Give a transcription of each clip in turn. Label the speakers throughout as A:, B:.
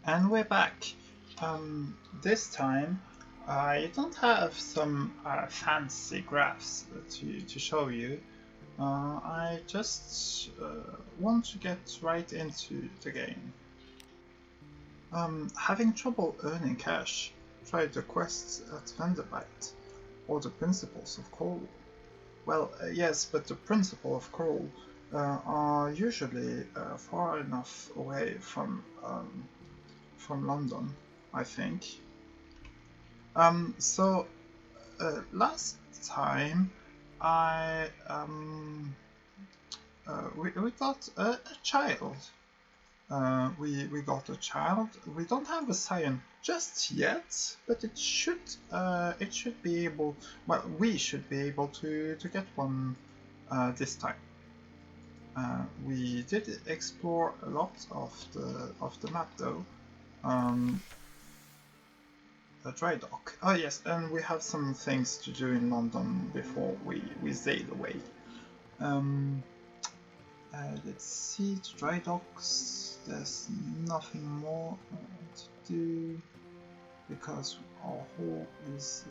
A: And we're back. This time, I don't have some fancy graphs to show you. I just want to get right into the game. Having trouble earning cash? Try the quests at Vanderbilt, or the principles of coal. Well, yes, but the principle of coal are usually far enough away from London, I think. So last time I we got a child. We got a child. We don't have a scion just yet, but it should be able. Well, we should be able to get one this time. We did explore a lot of the map though. A dry dock. Oh yes, and we have some things to do in London before we sail away. Let's see, the dry docks. There's nothing more to do because our haul is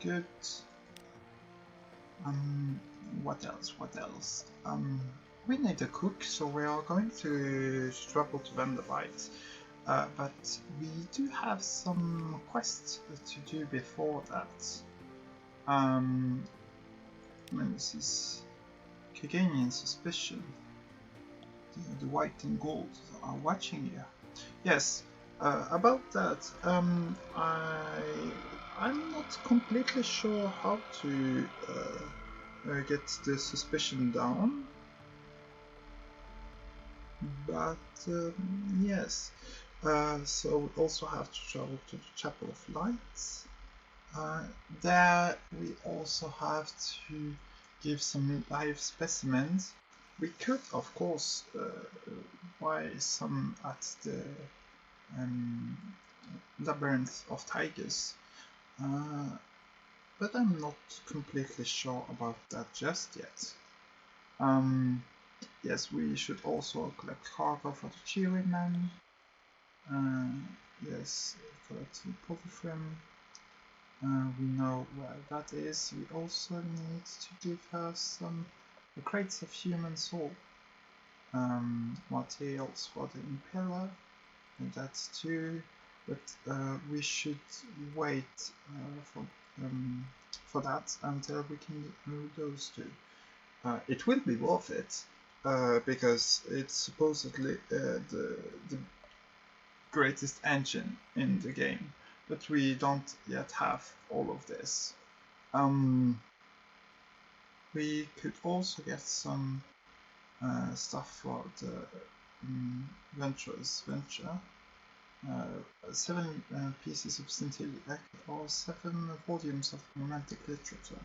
A: good. What else? What else? We need a cook, so we are going to travel to Vanderbilt. But we do have some quests to do before that. This is Kaganian Suspicion. The white and gold are watching you. Yes, about that, I'm not completely sure how to get the suspicion down. But yes, so we also have to travel to the Chapel of Lights. There we also have to give some live specimens. We could, of course, buy some at the Labyrinth of Tigers, but I'm not completely sure about that just yet. Yes, we should also collect cargo for the Cheeryman. Yes, collect the Polyfrim. We know where that is. We also need to give her some crates of human soul. Materials for the Impeller, and that's too. But we should wait for that until we can do those two. It will be worth it because it's supposedly the greatest engine in the game, but we don't yet have all of this. We could also get some stuff for the Venturous Venture. 7 pieces of Scintilla or 7 volumes of romantic literature.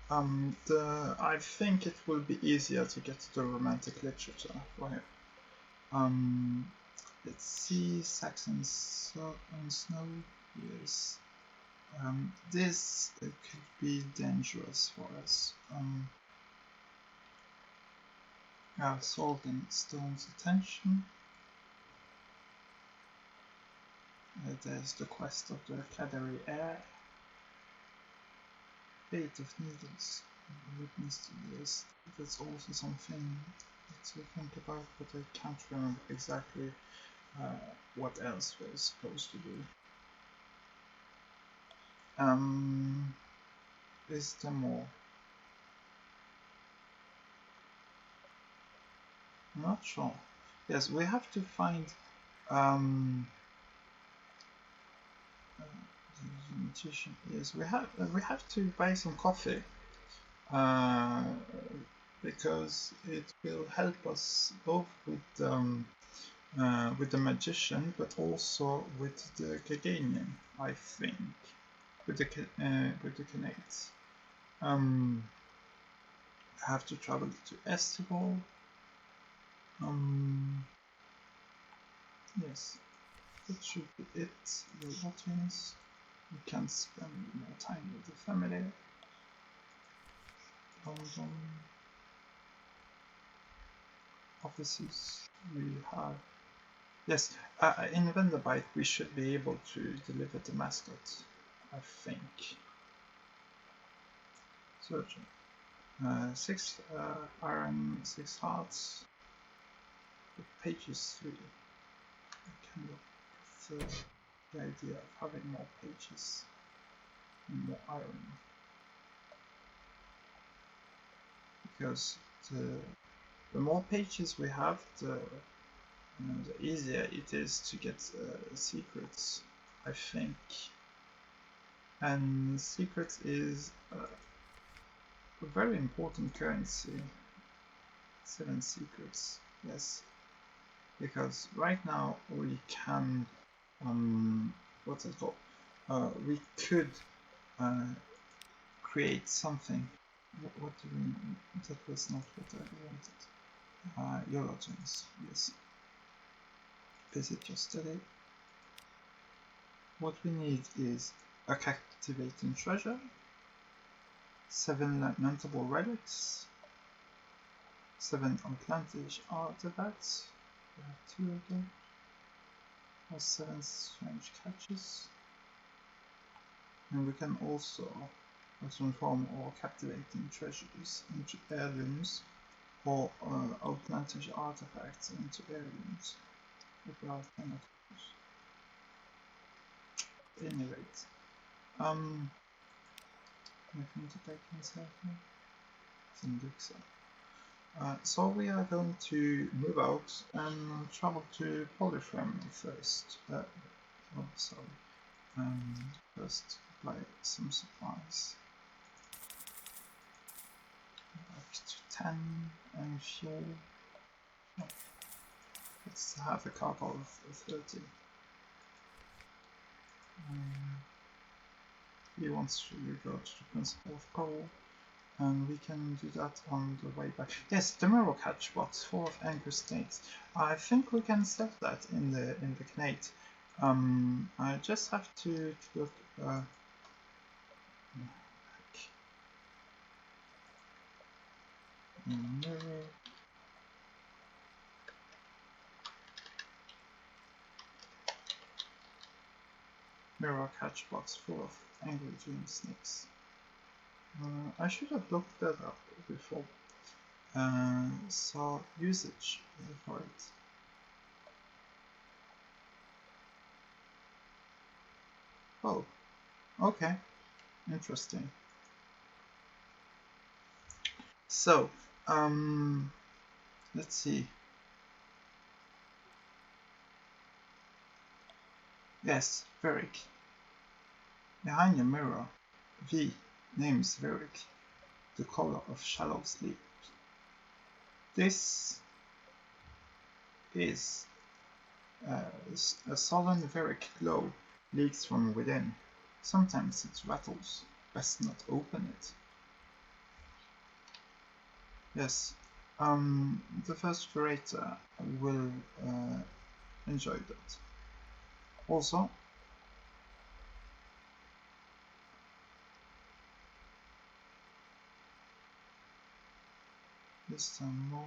A: I think it will be easier to get the romantic literature for him. Let's see, Saxon Snow. Yes. This could be dangerous for us. Salt and Stone's attention. There's the quest of the Claddery Air. Fate of Needles. Witness to this. That's also something to think about, but I can't remember exactly what else we're supposed to do. Is there more? I'm not sure. Yes, we have to find yes, we have to buy some coffee because it will help us both with the magician, but also with the Kaganian, I think, with the Kanates. Have to travel to Estival. Yes, that should be it. The Latins. We can spend more time with the family. London. Offices we have Yes, in Vendabite we should be able to deliver the mascot, I think. Surgeon. 6 iron, 6 hearts. The page is 3. I kind of prefer the idea of having more pages and more iron. Because the more pages we have, the easier it is to get secrets, I think. And secrets is a very important currency. 7 secrets, yes. Because right now we can, what's it called? We could create something. What do we mean? That was not what I wanted. Eurotons, yes. Visit your study. What we need is a captivating treasure, 7 lamentable relics, 7 outlandish artifacts, we have 2 of them, or 7 strange catches, and we can also transform our captivating treasures into heirlooms or outlandish artifacts into heirlooms. About 10 of those. At any rate, anything to take inside here? Doesn't look so. So we are going to move out and travel to Polyphrem first. First buy some supplies. Back to 10 and fuel. Oh, let's have a cargo of 30. He wants to go to the Principle of Coal. And we can do that on the way back. Yes, the mirror catch box full of angry snakes. I think we can set that in the Knate. I just have to look. Mirror. Mirror catch box full of angry dream snakes. I should have looked that up before. So usage for it. Oh, okay, interesting. So, let's see. Yes, Veric. Behind your mirror, V names Veric, the color of shallow sleep. This is a sullen Veric glow leaks from within. Sometimes it rattles. Best not open it. Yes, the first curator will enjoy that. Also, this time more.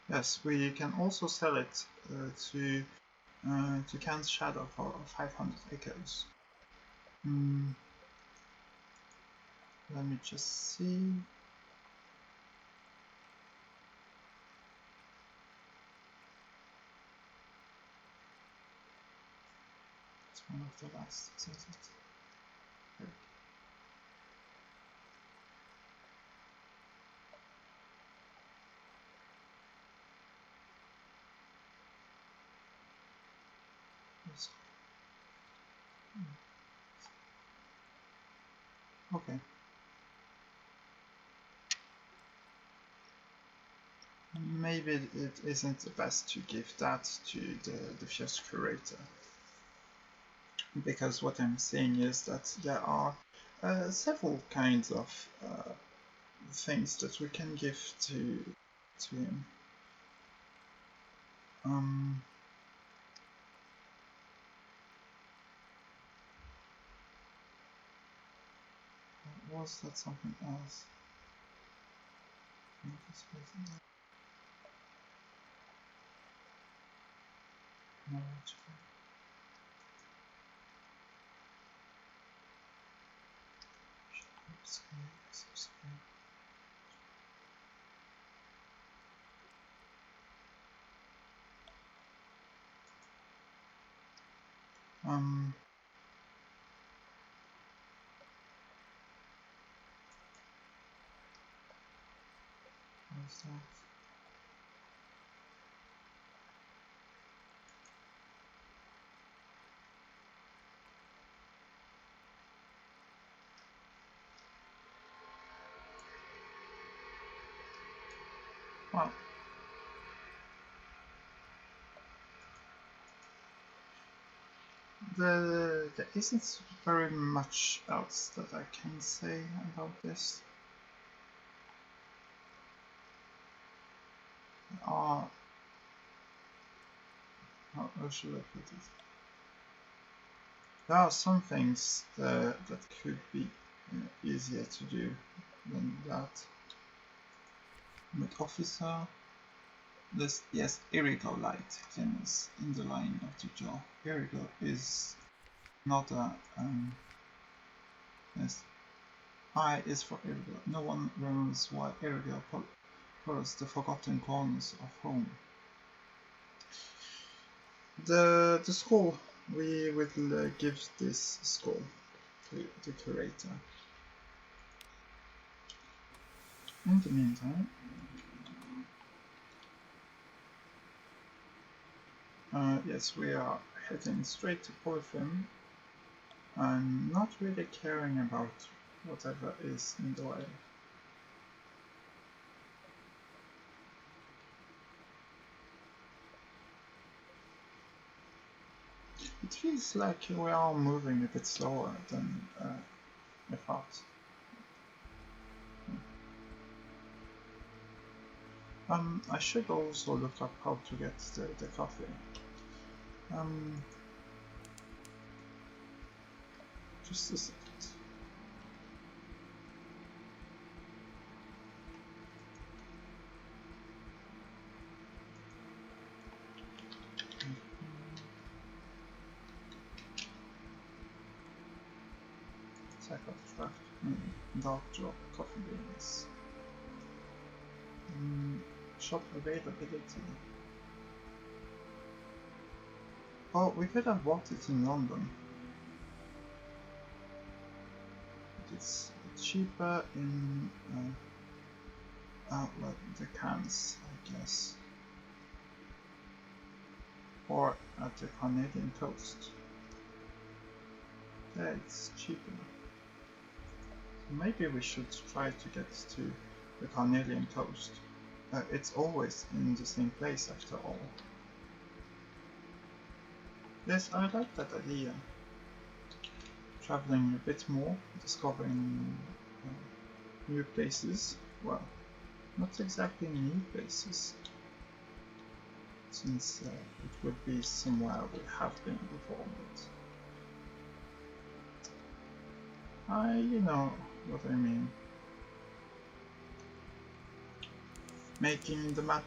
A: Yes, we can also sell it to Khan's Shadow for 500 echoes. Let me just see. It's one of the last, isn't it? Here. Yes. Okay. Maybe it isn't the best to give that to the first curator. Because what I'm saying is that there are several kinds of things that we can give to him. was that something else? No, what's that? Well, there isn't very much else that I can say about this. How should I put it? There are some things that could be easier to do than that. But officer, this yes, irigo light cleanness in the line of the jaw. Irigo is not a yes. I is for irigo. No one remembers why irigo follows the forgotten corners of home. The score we will give this score to the curator. In the meantime, yes, we are heading straight to Polyphim. I'm not really caring about whatever is in the way. It feels like we are moving a bit slower than I thought. I should also look up how to get the coffee. Just a second. Cycle draft. Dark drop coffee beans. Shop availability. Oh, we could have bought it in London. It's cheaper in the cans, I guess, or at the Canadian coast. Yeah, it's cheaper. So maybe we should try to get to the Canadian coast. It's always in the same place after all. Yes, I like that idea. Traveling a bit more, discovering new places. Well, not exactly new places, since it would be somewhere we have been before, but you know what I mean. Making the map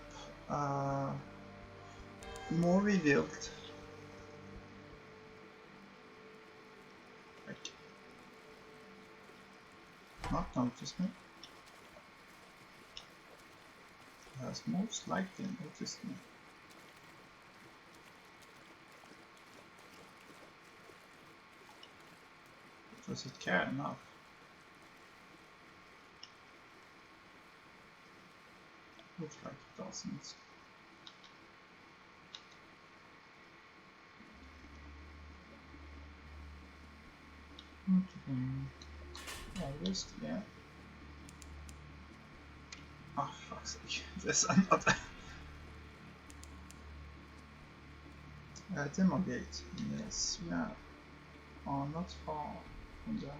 A: more revealed. Like, not notice me. Has most likely noticed me. Does it care enough? Looks like it doesn't. Almost, yeah. Oh, fuck's sake. There's another. Demo gate. Yes, yeah. Oh, not far from there.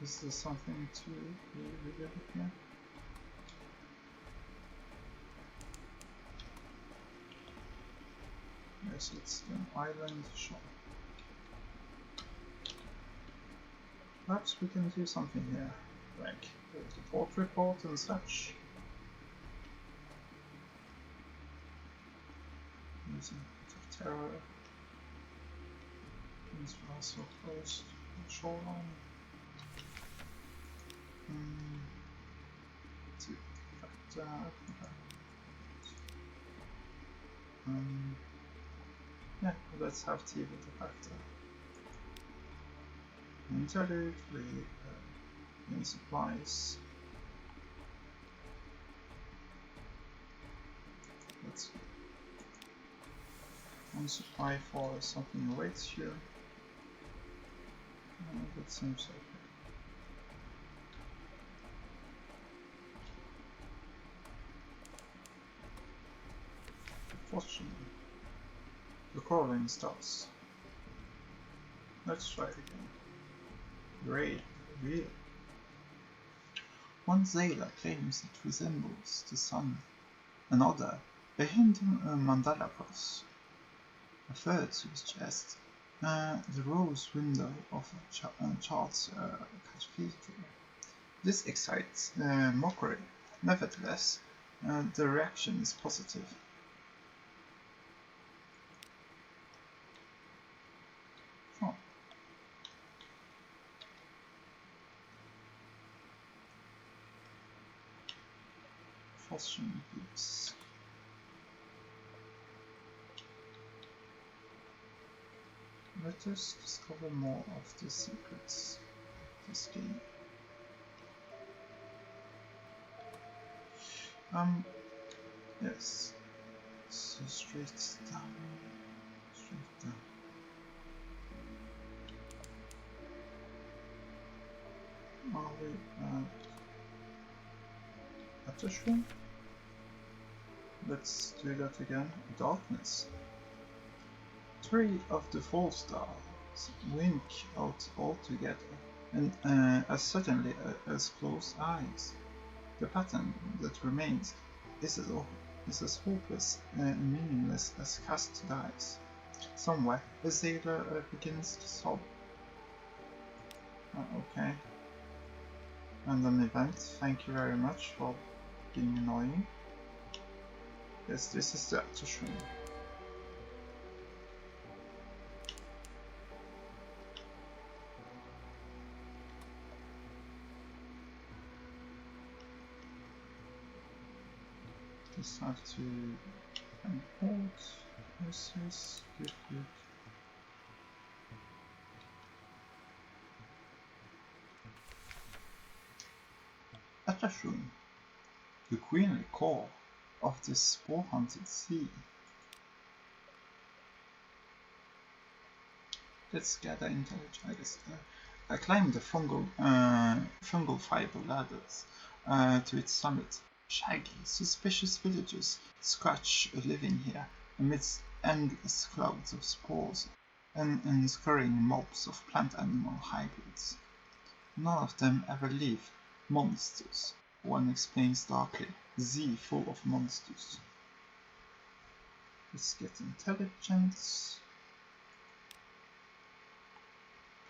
A: Is there something to reveal here? Yes, it's an island shop. Perhaps we can do something here, like the port report and such. Using of terror. These are also close to the shoreline. Yeah, let's have tea with the factor. Interlude with main supplies. Let's one supply for something awaits here. That seems okay. Fortunately, the crawling starts. Let's try it again. Great, real. One sailor claims it resembles the sun. Another, a Hindu mandala cross. A third suggests the rose window of a church cathedral. This excites mockery. Nevertheless, the reaction is positive. Oh. Fortune gives. Let us discover more of the secrets of this game. Yes. So straight down. Straight down. Are we at the shroom? Let's do that again. Darkness. 3 of the 4 stars wink out altogether, and as suddenly as closed eyes. The pattern that remains is as hopeless and meaningless as cast dice. Somewhere, a sailor begins to sob. Okay. And an event, thank you very much for being annoying. Yes, this is the Atashroom. Just have to import. Yes, good. Atashroom, the queenly core of the spore-haunted sea. Let's gather intelligence. I climbed the fungal fiber ladders to its summit. Shaggy, suspicious villagers scratch a living here amidst endless clouds of spores and scurrying mobs of plant-animal hybrids. None of them ever leave. Monsters, one explains darkly. Z full of monsters. Let's get intelligence.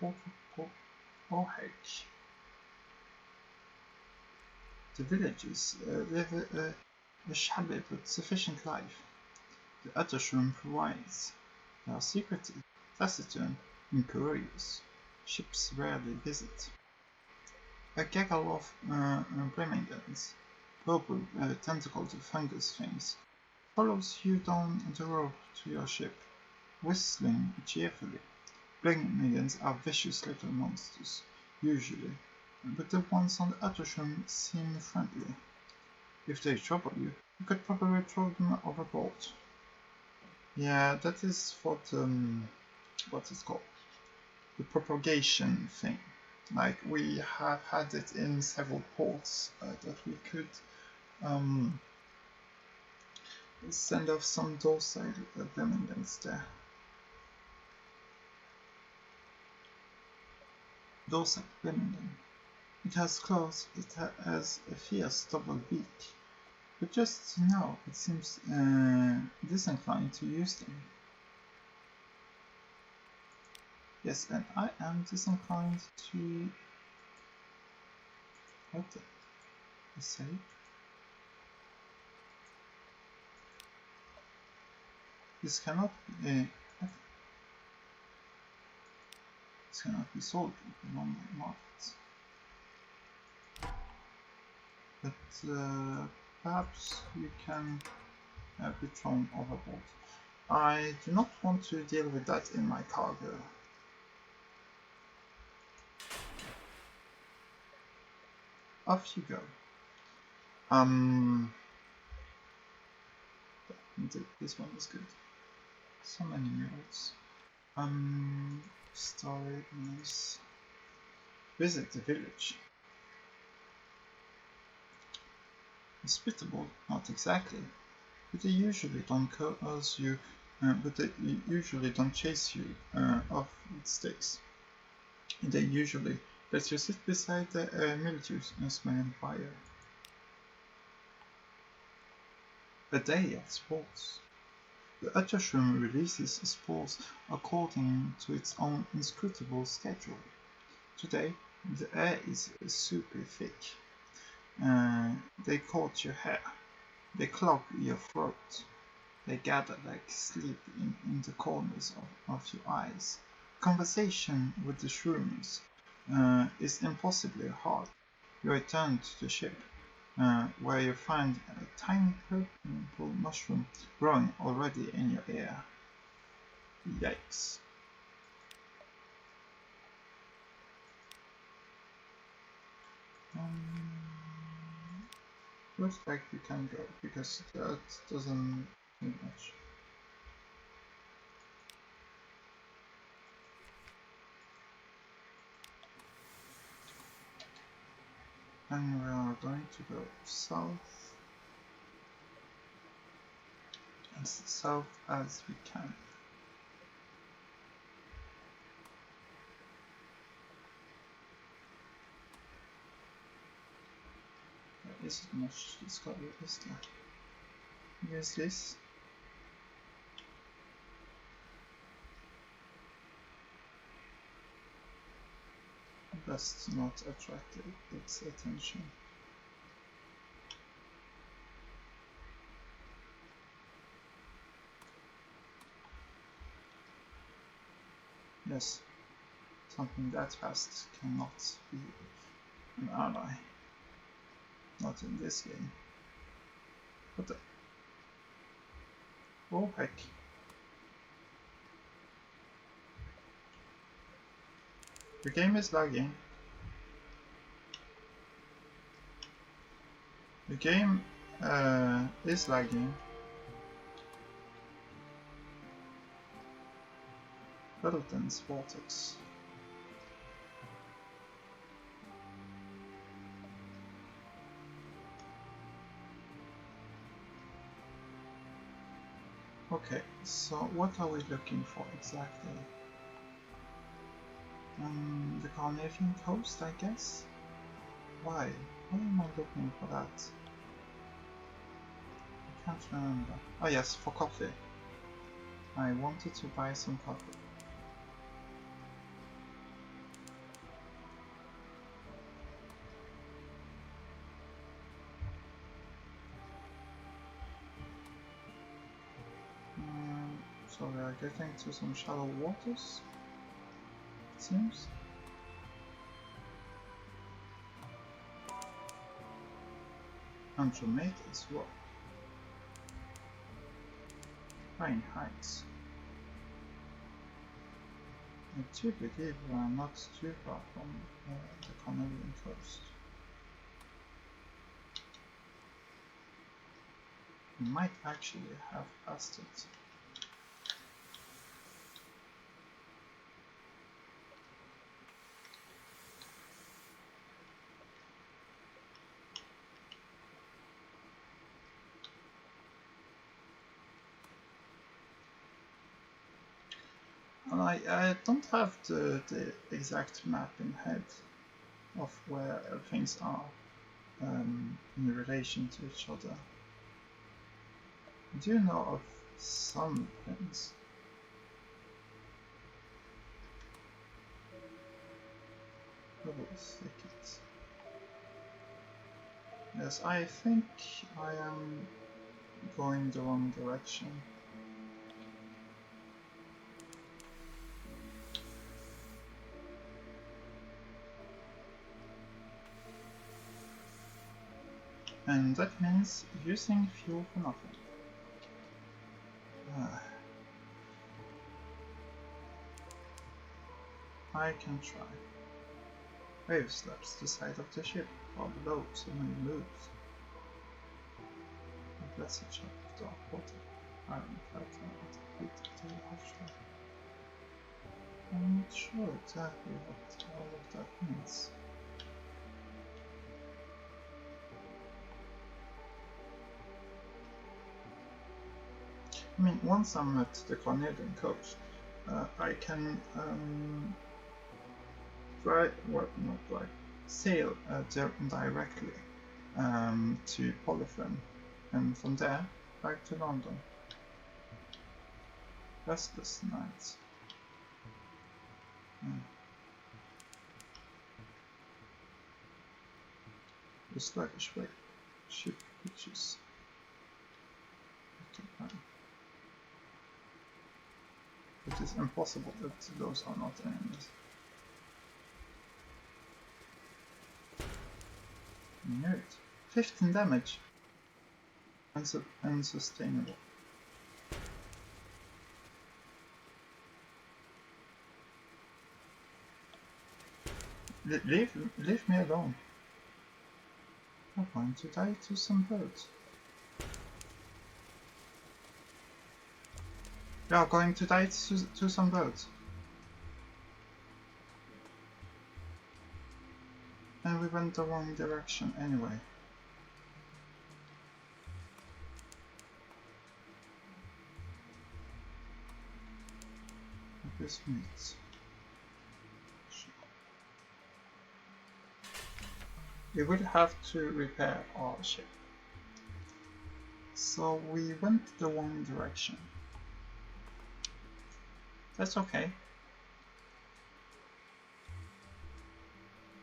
A: Oh heck. The villagers live a shabby but sufficient life. The Atashroom provides. They are secretive, taciturn, and curious. Ships rarely visit. A gaggle of Birminghams, purple tentacled fungus things, follows you down the road to your ship, whistling cheerfully. Birminghams are vicious little monsters, usually, but the ones on the Atashroom seem friendly. If they trouble you, you could probably throw them overboard. Yeah, that is what it's called. The propagation thing. Like, we have had it in several ports that we could send off some docile Birminghams there. Docile Birmingham. It has claws, it has a fierce double beak, but just now it seems disinclined to use them. Yes, and I am disinclined to... What the... say? This cannot be... this cannot be sold in the London market. But perhaps you can be thrown overboard. I do not want to deal with that in my cargo. Off you go. This one is good. So many murals. Story is visit the village. Hospitable, not exactly, but they usually don't cause you. But they usually don't chase you off with sticks. They usually let you sit beside the mildews and smell fire. A day of sports. The Uttershroom releases spores according to its own inscrutable schedule. Today, the air is super thick. They coat your hair. They clog your throat. They gather like sleep in the corners of your eyes. Conversation with the shrooms is impossibly hard. You return to the ship, where you find a tiny purple mushroom growing already in your ear. Yikes. Looks like we can go, because that doesn't do much. And we are going to go south, as south as we can. There isn't much to discover, is there? Here's this. Best not attract its attention. Yes, something that fast cannot be an ally. Not in this game. What the... Oh heck. The game is lagging. The game is lagging. Littleton's Vortex. Okay, so what are we looking for exactly? The Carnathian coast, I guess? Why? Why am I looking for that? I can't remember. Oh yes, for coffee. I wanted to buy some coffee. So we are getting to some shallow waters, it seems. Andromeda's rock. Fine heights. I do believe we are not too far from the Canadian coast. We might actually have passed it. And I don't have the exact map in head. of where things are in relation to each other. Do you know of some things? Double thicket. Yes, I think I am going the wrong direction. And that means using fuel for nothing. I can try. Wave slaps the side of the ship, far below, suddenly moves. A passage of dark water. Iron fighting at the feet of the offshore. I'm not sure exactly what all of that means. I mean, once I'm at the Canadian coast, I can sail directly to Polyphone, and from there back to London. Restless nights. The sluggish way ship pitches. It is impossible that those are not enemies. Knew it. 15 damage. Unsustainable. Leave me alone. I'm going to die to some birds. We are going to die to some birds. And we went the wrong direction anyway. This means we will have to repair our ship. So we went the wrong direction. That's okay.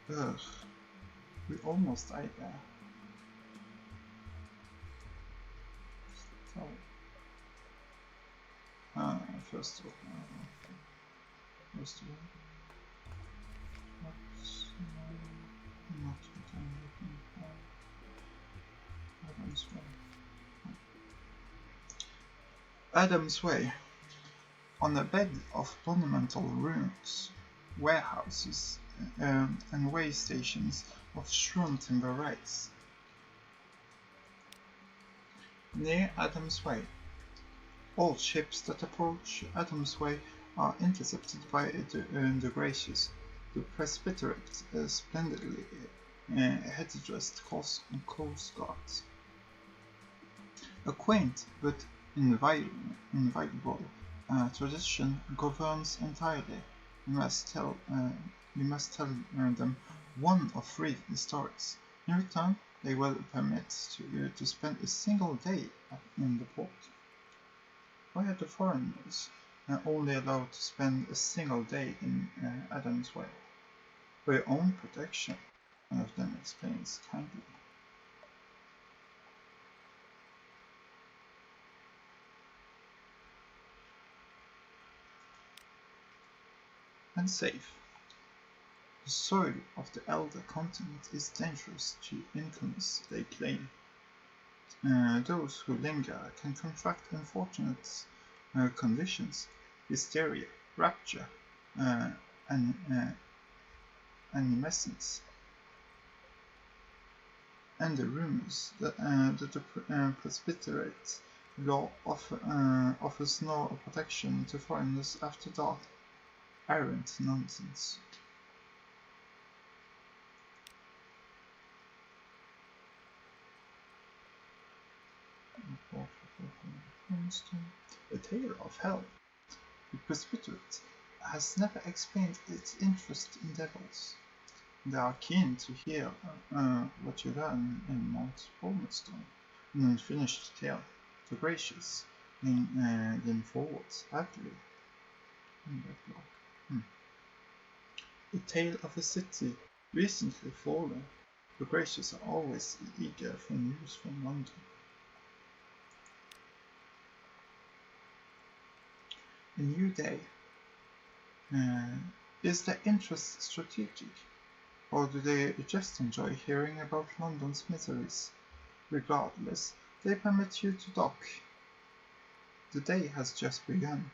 A: Ugh. We almost died there. First of all, what's not what I'm looking for. Adam's Way. Adam's Way. On a bed of monumental ruins, warehouses, and way stations of strewn timber rights. Near Adam's Way. All ships that approach Adam's Way are intercepted by the gracious, the presbyterate, splendidly head-dressed coast guards. A quaint but inviolable tradition governs entirely. You must tell them one of 3 stories. In return, they will permit you to spend a single day in the port. Why are the foreigners only allowed to spend a single day in Adam's Way? For your own protection, one of them explains kindly. And safe. The soil of the elder continent is dangerous to incomes, they claim. Those who linger can contract unfortunate conditions, hysteria, rapture, animescence, and the rumors that the presbyterate law offers no protection to foreigners after dark. Arrant nonsense. A tale of hell. The presbyterate has never explained its interest in devils. They are keen to hear what you learn in Mount Palmerston. An unfinished tale. The gracious lean forwards happily. A tale of a city recently fallen. The gracious are always eager for news from London. A new day. Is their interest strategic, or do they just enjoy hearing about London's miseries? Regardless, they permit you to dock. The day has just begun.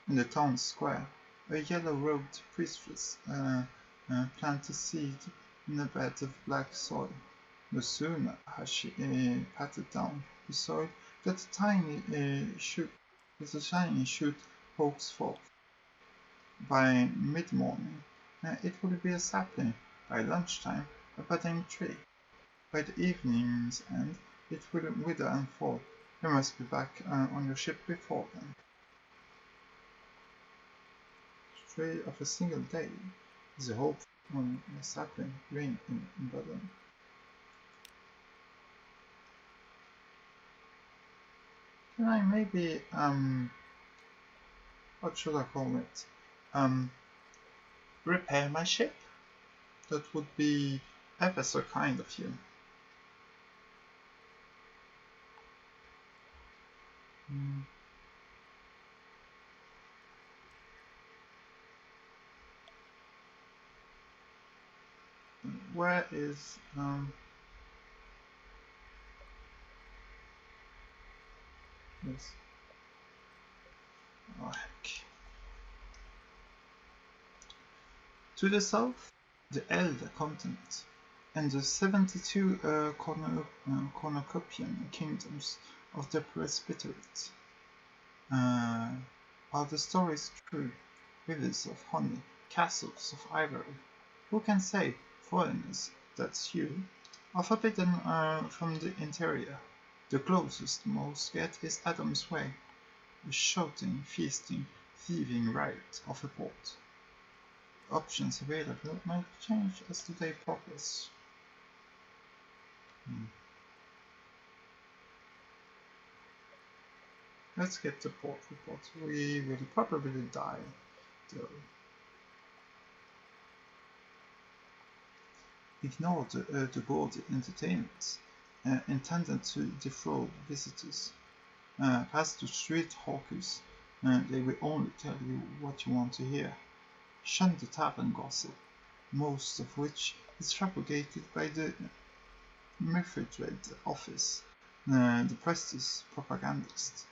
A: In the town square, a yellow-robed priestess plants a seed in a bed of black soil. No sooner has she patted down the soil that a tiny shoot pokes forth. By mid-morning, it will be a sapling. By lunchtime, a budding tree. By the evening's end, it will wither and fall. You must be back on your ship before then. The tree of a single day is a hope on a sapling green in budding. Can I maybe, what should I call it? Repair my ship? That would be ever so kind of you. Where is, yes. Oh, heck. To the south, the Elder continent, and the 72 cornucopian kingdoms of the Presbyterate. Are the stories true? Rivers of honey, castles of ivory. Who can say, foreigners, that's you, are forbidden from the interior? The closest most get is Adam's Way, a shouting, feasting, thieving riot of a port. Options available might change as the day progresses. Let's get the port report. We will probably die, though. Ignore the gaudy entertainments intended to defraud visitors. As to street hawkers, they will only tell you what you want to hear. Shun the tavern gossip, most of which is propagated by the Mithridred office, the Prestige propagandist.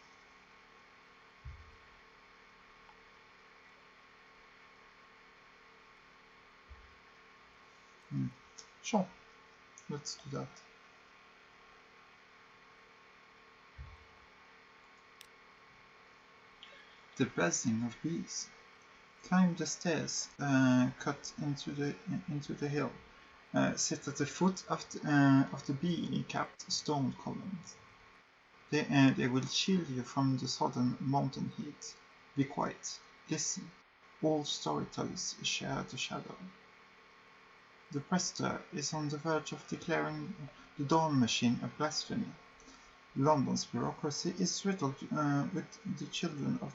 A: Sure, let's do that. The buzzing of bees. Climb the stairs cut into the hill. Sit at the foot of the bee-capped stone columns. They will shield you from the southern mountain heat. Be quiet. Listen. All storytellers share the shadow. The Prester is on the verge of declaring the Dawn Machine a blasphemy. London's bureaucracy is riddled with the children of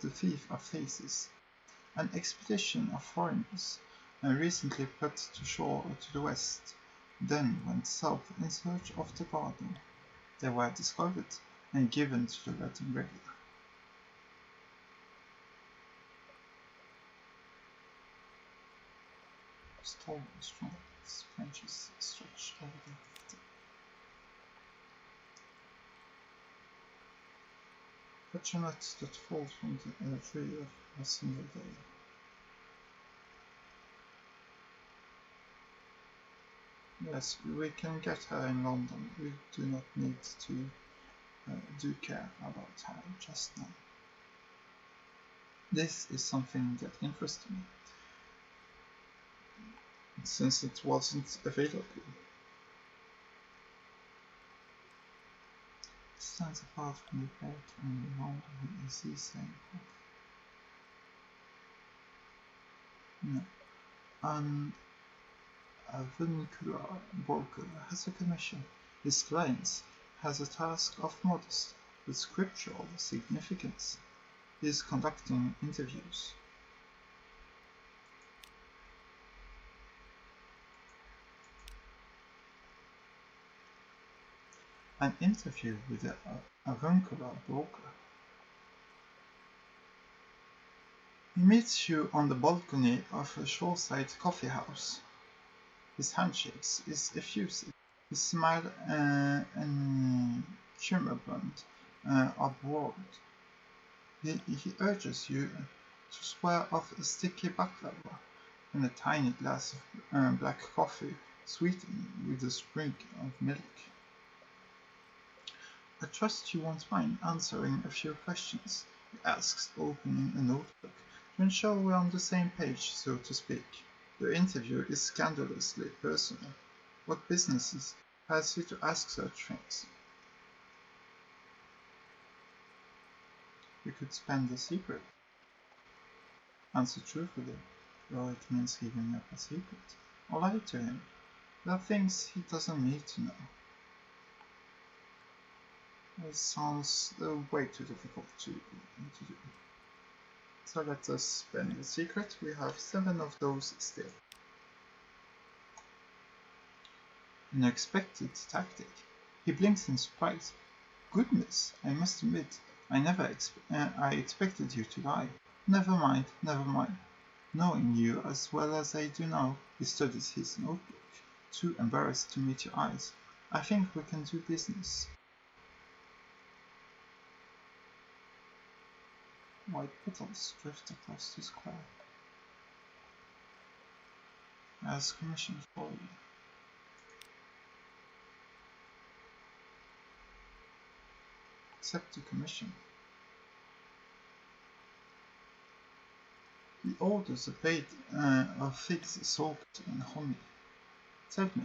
A: the thief of faces. An expedition of foreigners recently put to shore to the west, then went south in search of the garden. They were discovered and given to the Red River. Storm strong, its branches stretched over the water. Catch a nut that falls from the tree of a single day. Yes, we can get her in London. We do not need to do care about her just now. This is something that interests me, since it wasn't available. It stands apart from the bed and the mountain is the same. No. avuncular broker has a commission. His client has a task of modest but scriptural significance. He is conducting interviews. An interview with the avuncular broker. He meets you on the balcony of a shoreside coffee house. His handshakes is effusive. His smile and cumulative are broad. He urges you to swear off a sticky baklava and a tiny glass of black coffee sweetened with a sprig of milk. I trust you won't mind answering a few questions, he asks, opening a notebook, to ensure we're on the same page, so to speak. The interview is scandalously personal. What business has you to ask such things? We could spend a secret. Answer truthfully, though it means giving up a secret. Or lie to him. There are things he doesn't need to know. It sounds way too difficult to do. So let us spend the secret. We have 7 of those still. An expected tactic. He blinks in surprise. Goodness, I must admit, I expected you to lie. Never mind. Knowing you as well as I do now, he studies his notebook, too embarrassed to meet your eyes. I think we can do business. White petals drift across the square. As commissioned for you. Accept the commission. He orders a plate of figs soaked in honey. Tell me,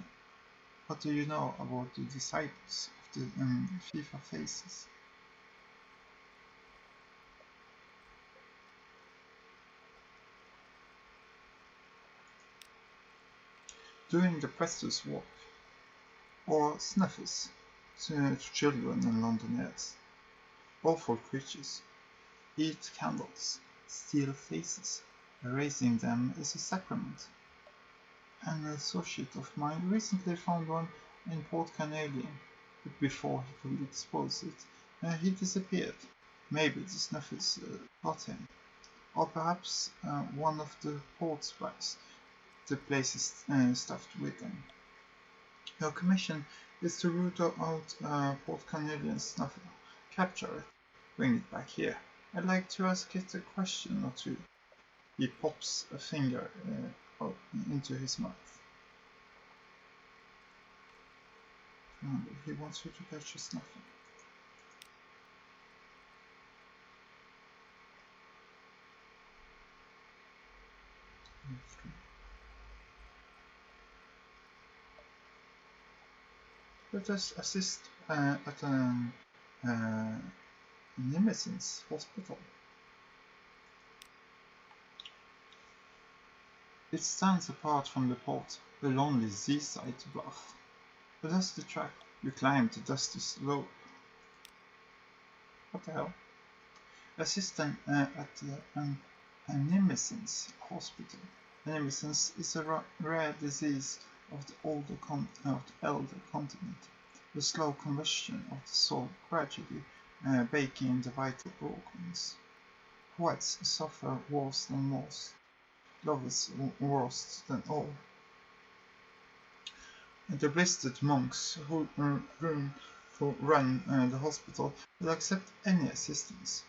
A: what do you know about the disciples of the FIFA faces? Doing the Prester's walk, or snuffers to children in Londoners. Awful creatures. Eat candles, steal faces. Erasing them is a sacrament. An associate of mine recently found one in Port Canadian, but before he could expose it, he disappeared. Maybe the snuffers got him. Or perhaps one of the port spies. The place is stuffed with them. Your commission is to root out Port Canadian snuffer, capture it, bring it back here. I'd like to ask it a question or two. He pops a finger into his mouth. He wants you to catch a snuffer. Let us assist at an Nemesis hospital. It stands apart from the port, a lonely seaside bluff. A dusty track, you climb the dusty slope. What the hell? Assistant at an Nemesis hospital. Nemesis is a rare disease of the elder continent. The slow combustion of the soul gradually baking the vital organs. Whites suffer worse than most. Lovers worse than all. The blistered monks who run the hospital will accept any assistance.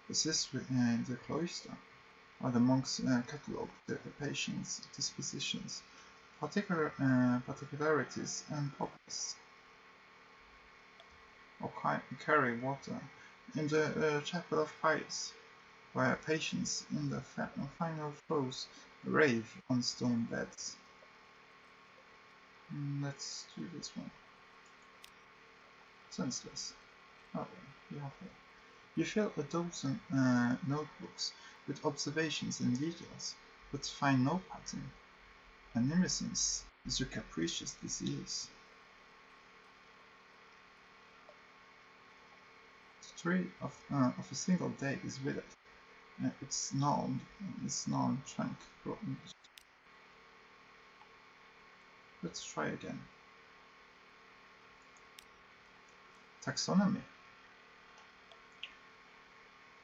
A: Assist in the cloister, while the monks catalogue the patient's dispositions, particularities, and purpose. Or carry water in the chapel of pious, where patients in the final throes rave on stone beds. Let's do this one. Senseless. Oh, yeah. You fill a dozen notebooks with observations and details, but find no pattern. Animisence is a capricious disease. The tree of a single day is withered. Its non-trunk broken. Let's try again. Taxonomy.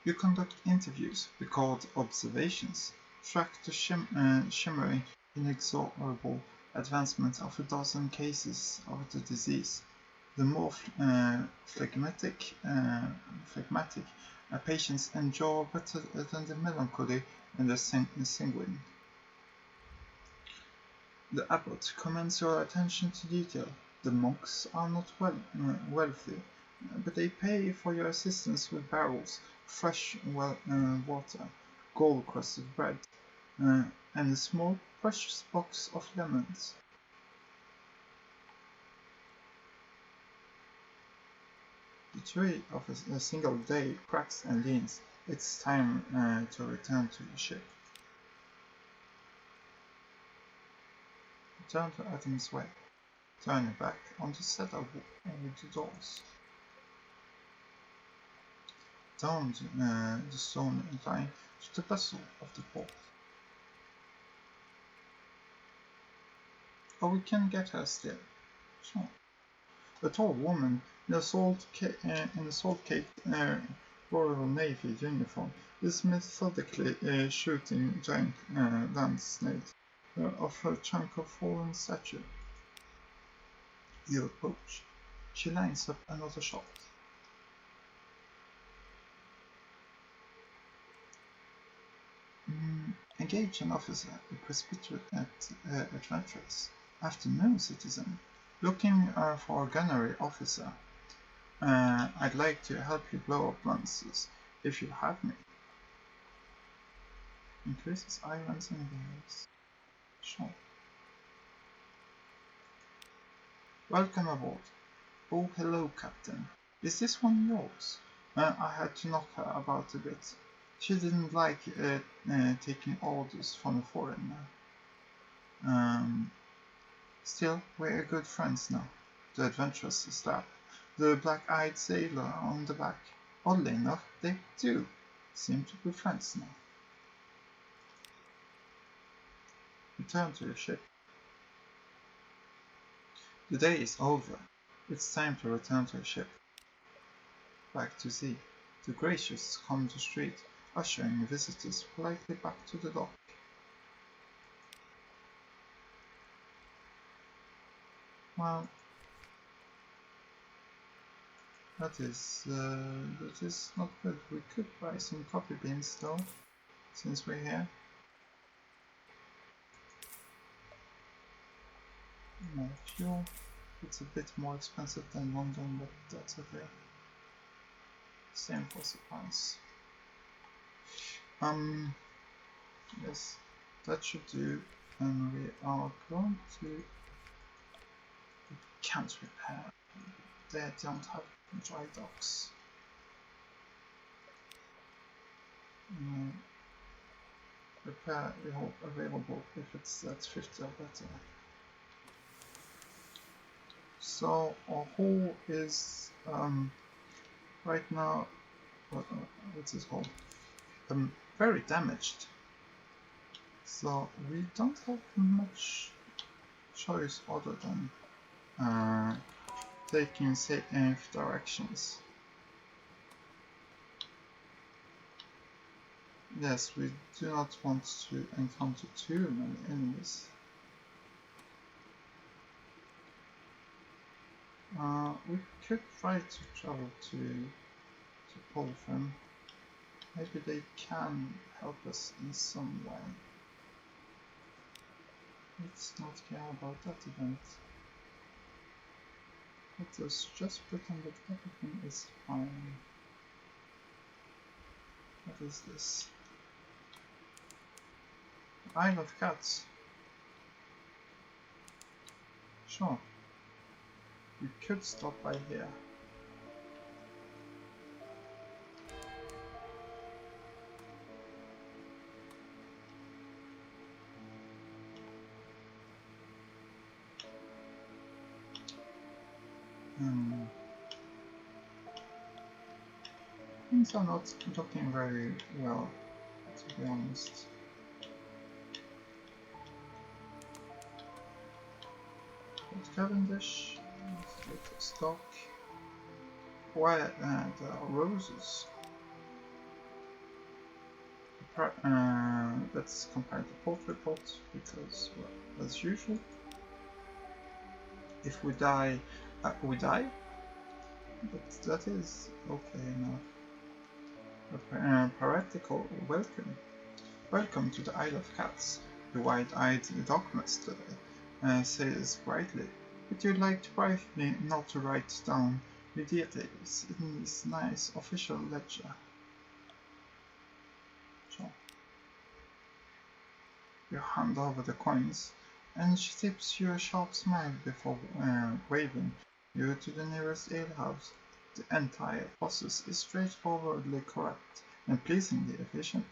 A: You conduct interviews, record observations, track the shimmering, inexorable advancement of a dozen cases of the disease. The more phlegmatic patients endure better than the melancholy and the sanguine. The abbot commends your attention to detail. The monks are not wealthy, but they pay for your assistance with barrels, fresh water, gold-crusted bread, and a small precious box of lemons. The tree of a single day cracks and leans. It's time to return to the ship. Return to Adam's Way. Turn your back on the set of the doors. Down the stone incline to the vessel of the port. Or we can get her still. Sure. A tall woman in a salt-caked Royal Navy uniform is methodically shooting giant land snails off a chunk of fallen statue. You approach. She lines up another shot. Engage an officer, a presbyterate adventurers. Afternoon, citizen. Looking for a gunnery officer. I'd like to help you blow up monsters, if you have me. Increases islands and waves. Sure. Welcome aboard. Oh, hello, Captain. Is this one yours? I had to knock her about a bit. She didn't like taking orders from a foreigner. Still, we're good friends now. The adventurous slap the black-eyed sailor on the back. Oddly enough, they do seem to be friends now. Return to your ship. The day is over. It's time to return to your ship. Back to sea. The gracious come to street, ushering visitors politely back to the dock. Well, that is not good. We could buy some coffee beans though, since we're here. No fuel. It's a bit more expensive than London, but that's okay. Same for supplies. Yes, that should do. And we are going to. We can't repair. They don't have dry docks. Repair available if it's at 50 or better. So our hull is right now what's it called? Very damaged. So we don't have much choice other than taking safe directions. Yes, we do not want to encounter too many enemies. We could try to travel to Polfin. Maybe they can help us in some way. Let's not care about that event. Let us just pretend that everything is fine. What is this? Isle of Cats. Sure. We could stop by here. Things are not looking very well, to be honest. But Cavendish, let's get a stock. Why there are roses? Let's compare the poultry pot because, well, as usual, if we die, we die. But that is okay enough. Piratical welcome. Welcome to the Isle of Cats. The wide-eyed dockmaster says brightly. Would you like to bribe me not to write down the details in this nice official ledger? Sure. You hand over the coins, and she tips you a sharp smile before waving you to the nearest alehouse. The entire process is straightforwardly correct and pleasingly efficient.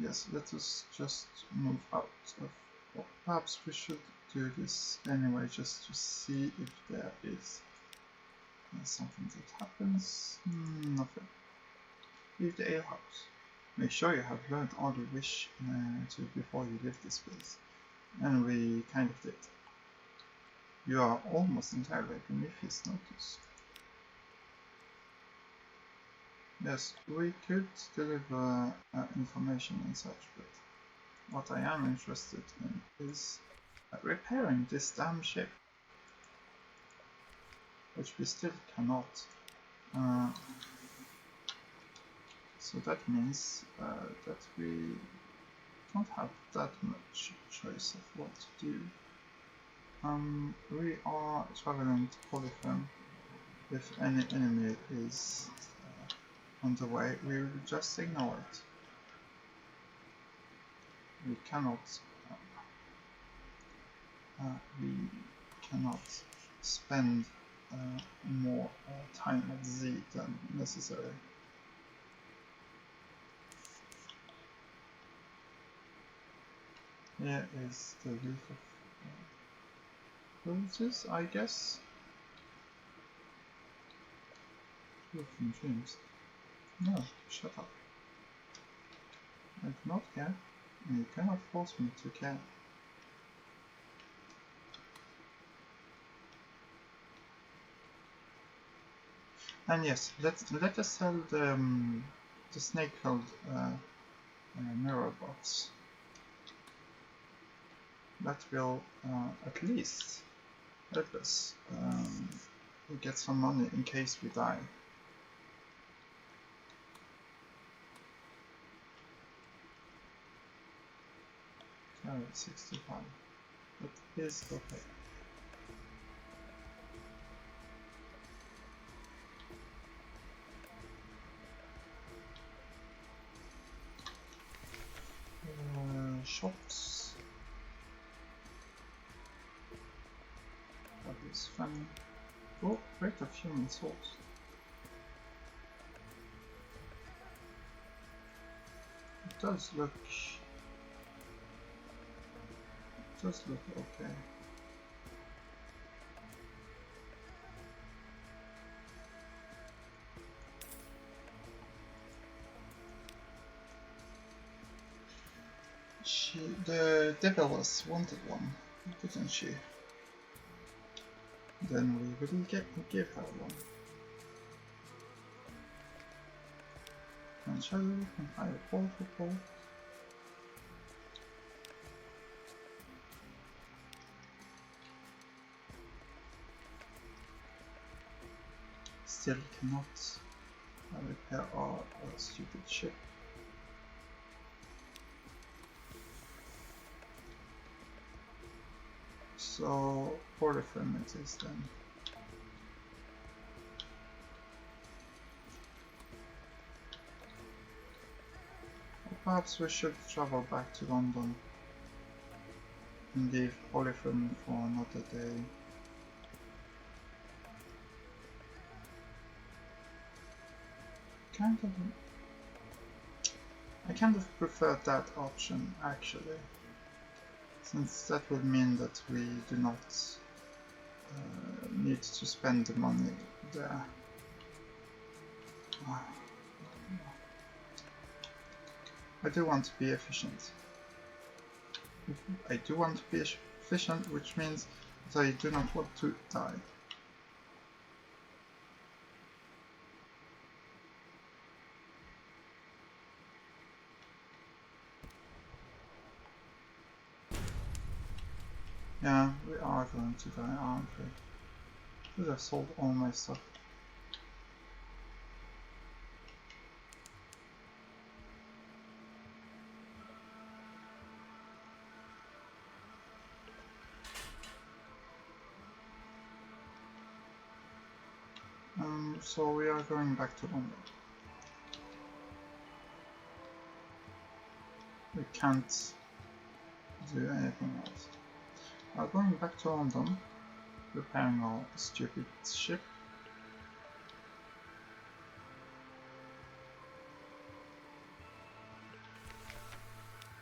A: Yes, let us just move out of... Well, perhaps we should do this anyway, just to see if there is something that happens. Nothing. Leave the alehouse. Make sure you have learned all you wish to before you leave this place. And we kind of did. You are almost entirely beneath his notice. Yes, we could deliver information and such, but what I am interested in is repairing this damn ship, which we still cannot. So that means that we don't have that much choice of what to do. We are traveling to Polyphone. If any enemy is on the way, we will just ignore it. We cannot spend more time at Z than necessary. Here is the leaf of villages, I guess. From dreams. No, shut up. I do not care, and you cannot force me to care. And yes, let us sell the snake-held mirror box. That will at least help us get some money in case we die. Oh, 65. That is okay. Shops. That is fun. Oh, rate of human souls. It does look okay. The Deviless wanted one, didn't she? Then we will give her one. Can shadow, can hire portable. Still cannot repair our stupid ship. So, Polyphone it is then. Or perhaps we should travel back to London and leave Polyphone for another day. I kind of prefer that option actually. since that would mean that we do not need to spend the money there. I do want to be efficient. I do want to be efficient, which means that I do not want to die. Yeah, we are going to die, aren't we? Should have sold all my stuff. So we are going back to London. We can't do anything else. We are going back to London, repairing our stupid ship.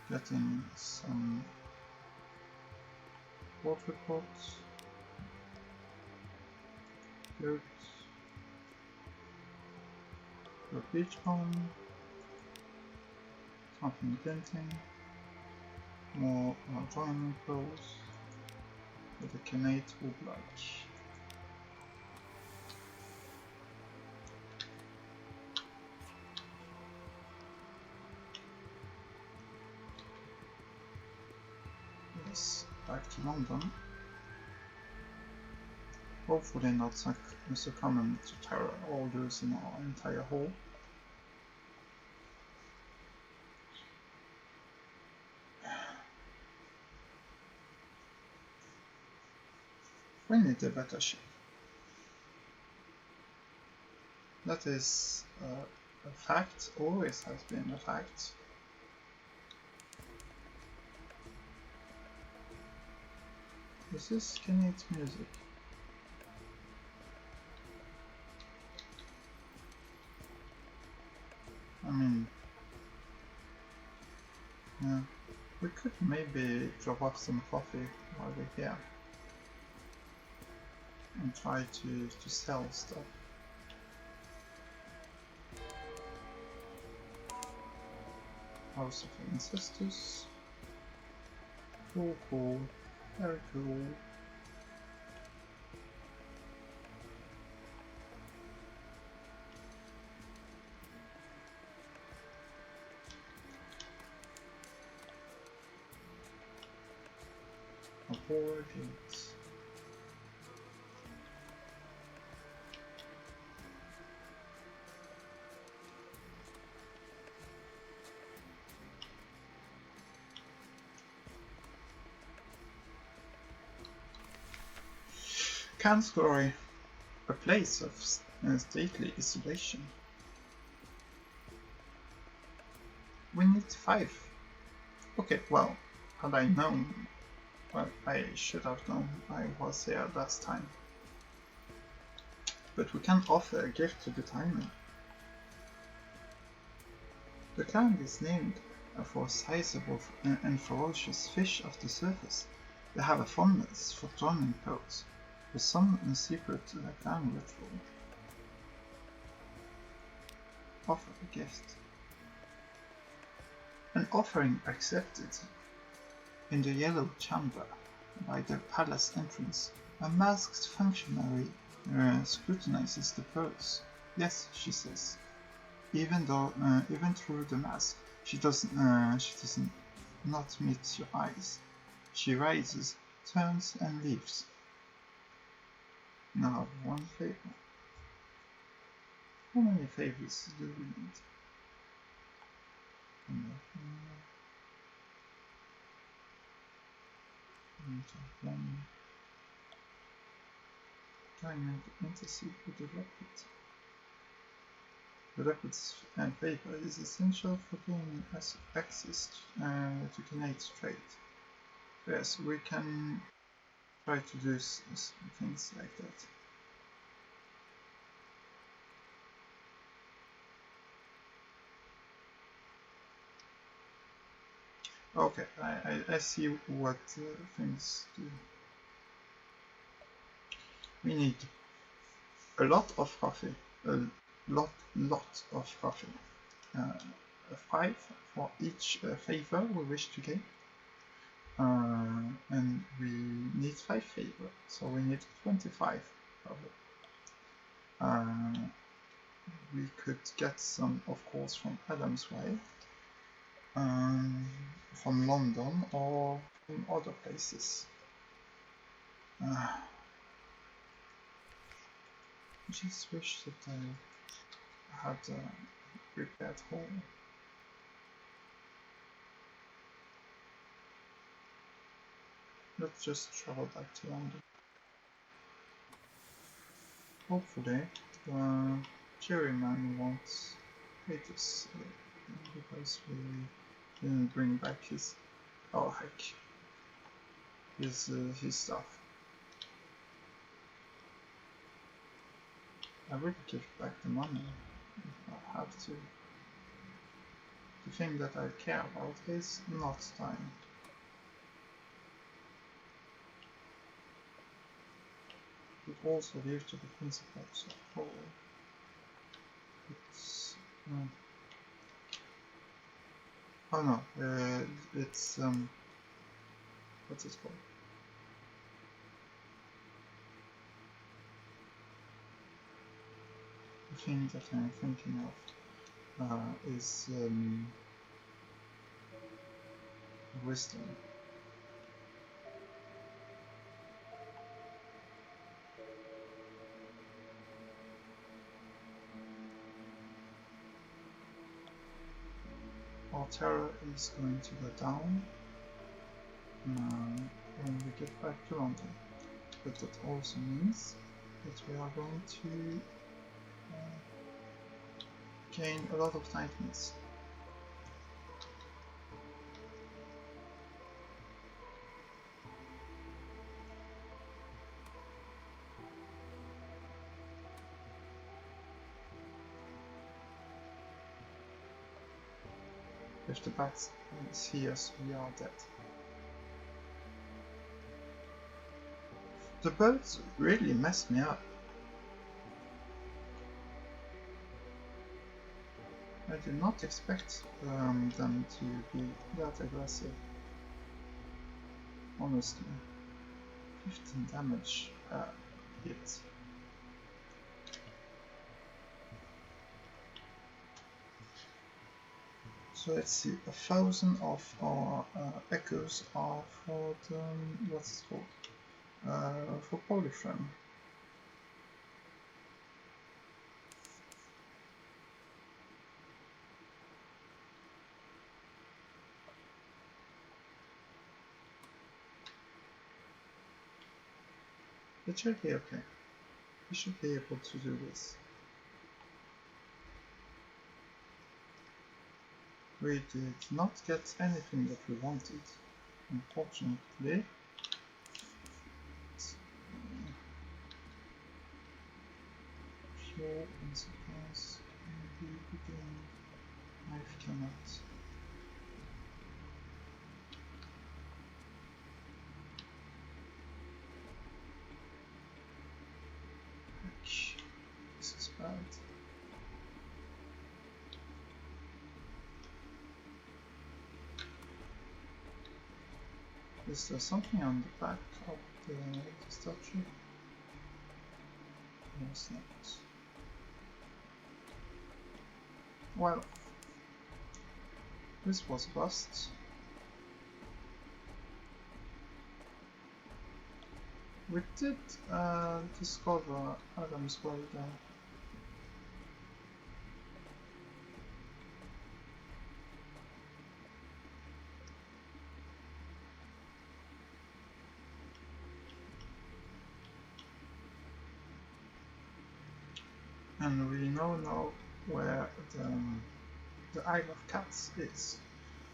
A: Getting some port reports. Good. The beach home. Something denting. More joining poles. With a canate would like. Yes, back to London. Hopefully not succumbing to terror or losing our entire hull. We need a better ship. That is a fact, always has been a fact. This is Kenya's music. I mean, yeah, we could maybe drop off some coffee while we're here and try to sell stuff. House of Ancestors. Cool, very cool. Aboard it. Can's Glory, a place of stately isolation. We need 5. Okay, well, had I known, well, I should have known I was here last time. But we can offer a gift to the tiny. The clan is named for sizable and ferocious fish of the surface. They have a fondness for drowning poets, with some secret clan ritual. Offer a gift. An offering accepted. In the yellow chamber, by the palace entrance, a masked functionary scrutinizes the pearls. Yes, she says. Even through the mask, she does not meet your eyes. She rises, turns, and leaves. Now, one favor. How many favors do we need? One. Trying to intercede with the Rapid. The Rapid's favor is essential for gaining access to Knate's trade. Yes, we can try to do things like that. Okay, I see what things do. We need a lot of coffee, a lot of coffee. 5 for each favor we wish to gain. And we need 5 favor, so we need 25 of it. We could get some, of course, from Adam's Way, from London, or from other places. I just wish that I had a prepared home. Let's just travel back to London. Hopefully, the Jerryman won't hate us because we didn't bring back his, oh heck, his stuff. I would give back the money if I have to. The thing that I care about is not time. It also leads to the principles of power. It's oh no, it's what's it called? The thing that I'm thinking of is wisdom. Our terror is going to go down when we get back to London, but that also means that we are going to gain a lot of tightness. If the bats see us, we are dead. The birds really messed me up. I did not expect them to be that aggressive. Honestly. 15 damage hit. So let's see, 1,000 of our echoes are for the, what's it called? For Polyphone. It should be okay. We should be able to do this. We did not get anything that we wanted, unfortunately. Fuel and supplies can be begin. Knife cannot. This is bad. Is there something on the back of the statue? No, it's not. Well, this was a bust. We did discover Adam's Way there. And we know where the Isle of Cats is,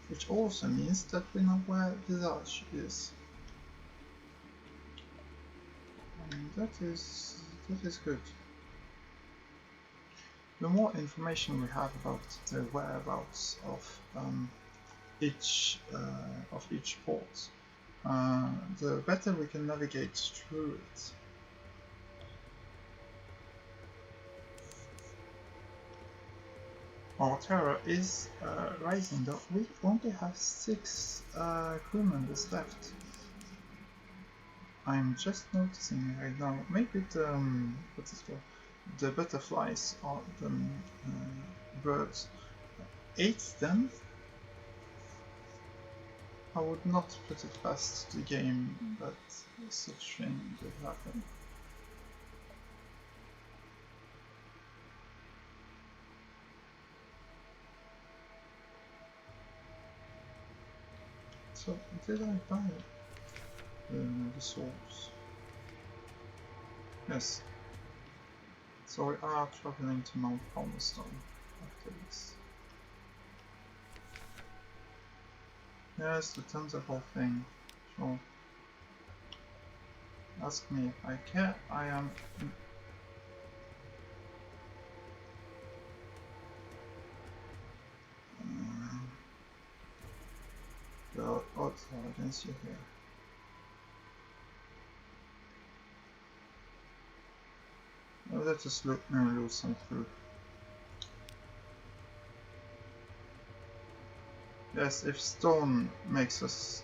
A: which also means that we know where Visage is. And that is good. The more information we have about the whereabouts of each port, the better we can navigate through it. Our terror is rising, though we only have 6 crew members left. I'm just noticing right now, maybe the butterflies or the birds ate them. I would not put it past the game that such thing could happen. So, did I buy the souls? Yes. So we are traveling to Mount Palmerstone after this. Yes, the tentacle thing. Sure. Ask me if I care. I am. The odds are against you here. Let us lose some crew. Yes, if stone makes us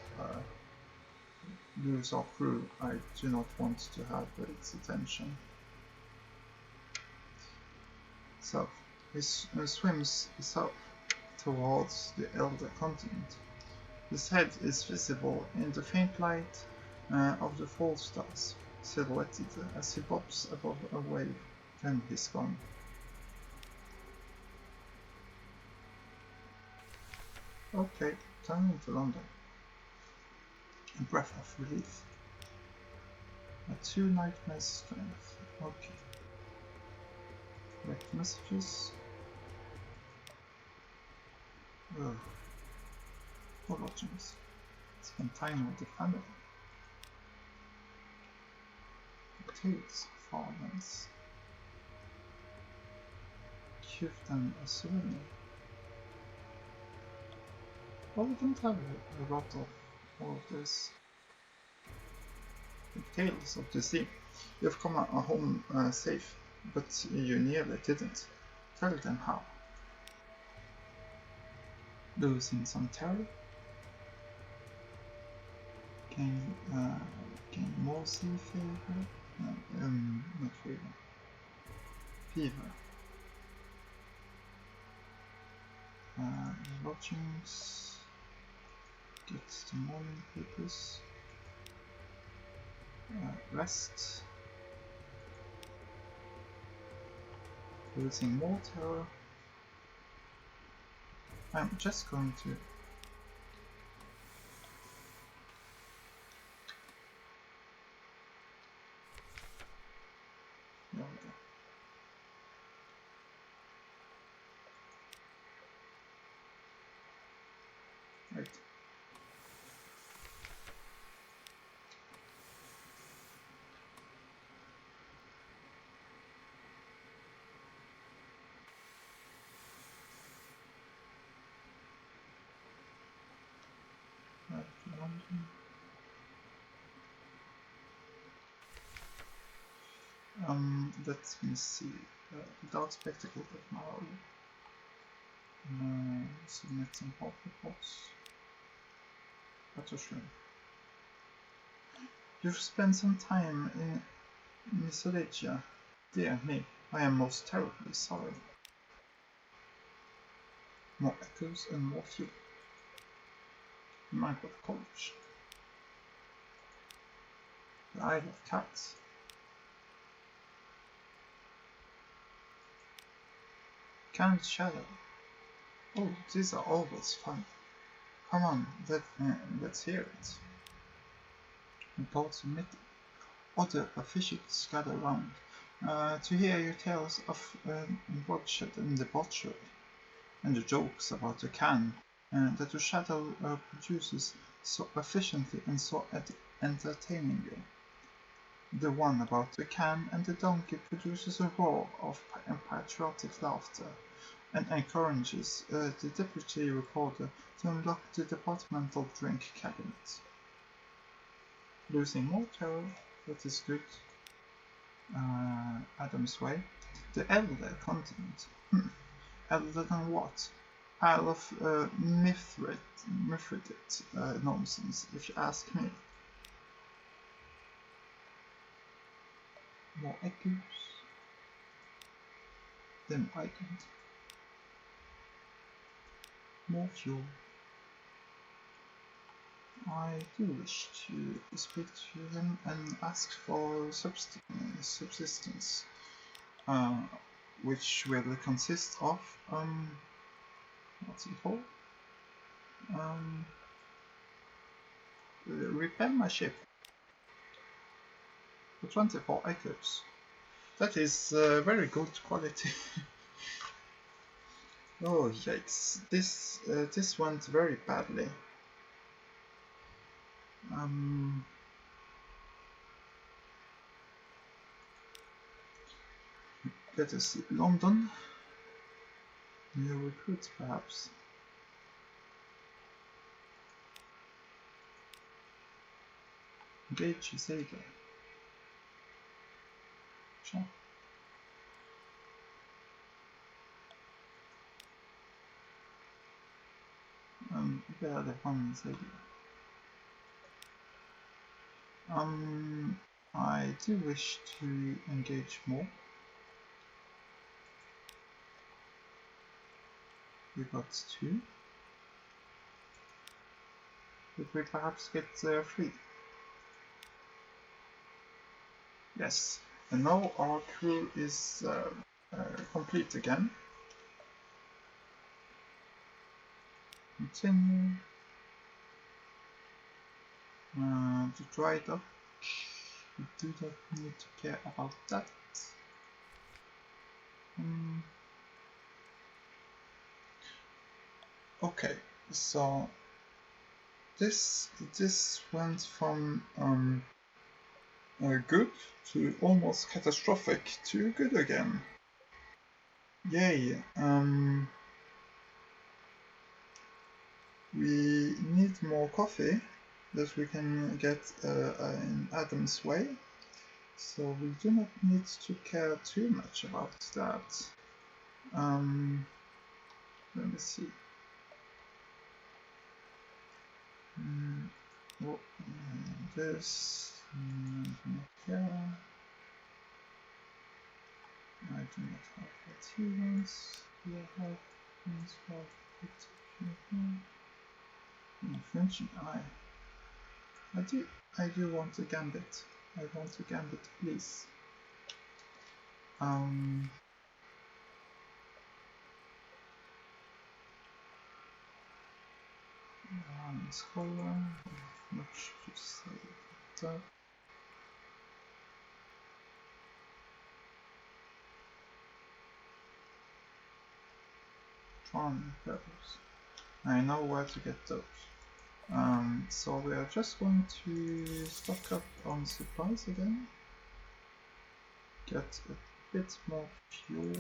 A: lose our crew, I do not want to have its attention. So, he swims south towards the Elder Continent. His head is visible in the faint light of the fall stars, silhouetted as he bobs above a wave. Then he's gone. Okay, turning to London. A breath of relief. A 2 nightmares strength. Okay. Collect messages. Ugh. For lodgings. Spend time with the family. Tales of farmlands. Give them a souvenir. Well, we don't have a lot of all of this. The tales of the sea. You've come home safe, but you nearly didn't. Tell them how. Losing some terror. Gain more sea fever. Not fever. Fever. Lodgings. Get the morning papers. Rest. Losing more terror. I'm just going to there we go. Right. London. Let me see. Without spectacle but now. Submit some pop reports. Battleship. You've spent some time in Misolatia. Dear me, I am most terribly sorry. More echoes and more fuel. Minecraft College. The Isle of Cats. Can't Shadow. Oh, these are always fun. Come on, let's hear it. Report submitted. Other officials gather round to hear your tales of bloodshed and debauchery, and the jokes about the can that your shadow produces so efficiently and so entertainingly. The one about the can and the donkey produces a roar of patriotic laughter, and encourages the deputy reporter to unlock the departmental drink cabinet. Losing more terror, that is good. Adam's Way. The elder continent. Elder than what? Isle of Mithridate nonsense, if you ask me. More echoes. Then widened. More fuel. I do wish to speak to him and ask for subsistence, which will consist of, what's it called? Repair my ship for 24 echoes. That is very good quality. Oh yikes! This went very badly. Let us see. London. New recruits, perhaps. Engage Zeta. Sure. Yeah, the one is Zeta. I do wish to engage more. We got 2. Could we perhaps get 3? Yes. And now our crew is complete again. Continue. To dry it up. We do not need to care about that. Okay, so this went from good to almost catastrophic to good again. Yay! We need more coffee that we can get in Adam's Way, so we do not need to care too much about that. Let me see. Well, this here. I do not have materials. Do I have things for Frenching eye? I do want a gambit. I want a gambit, please. Scholar, much to say about that. Charming pebbles. I know where to get those. So we are just going to stock up on supplies again. Get a bit more fuel.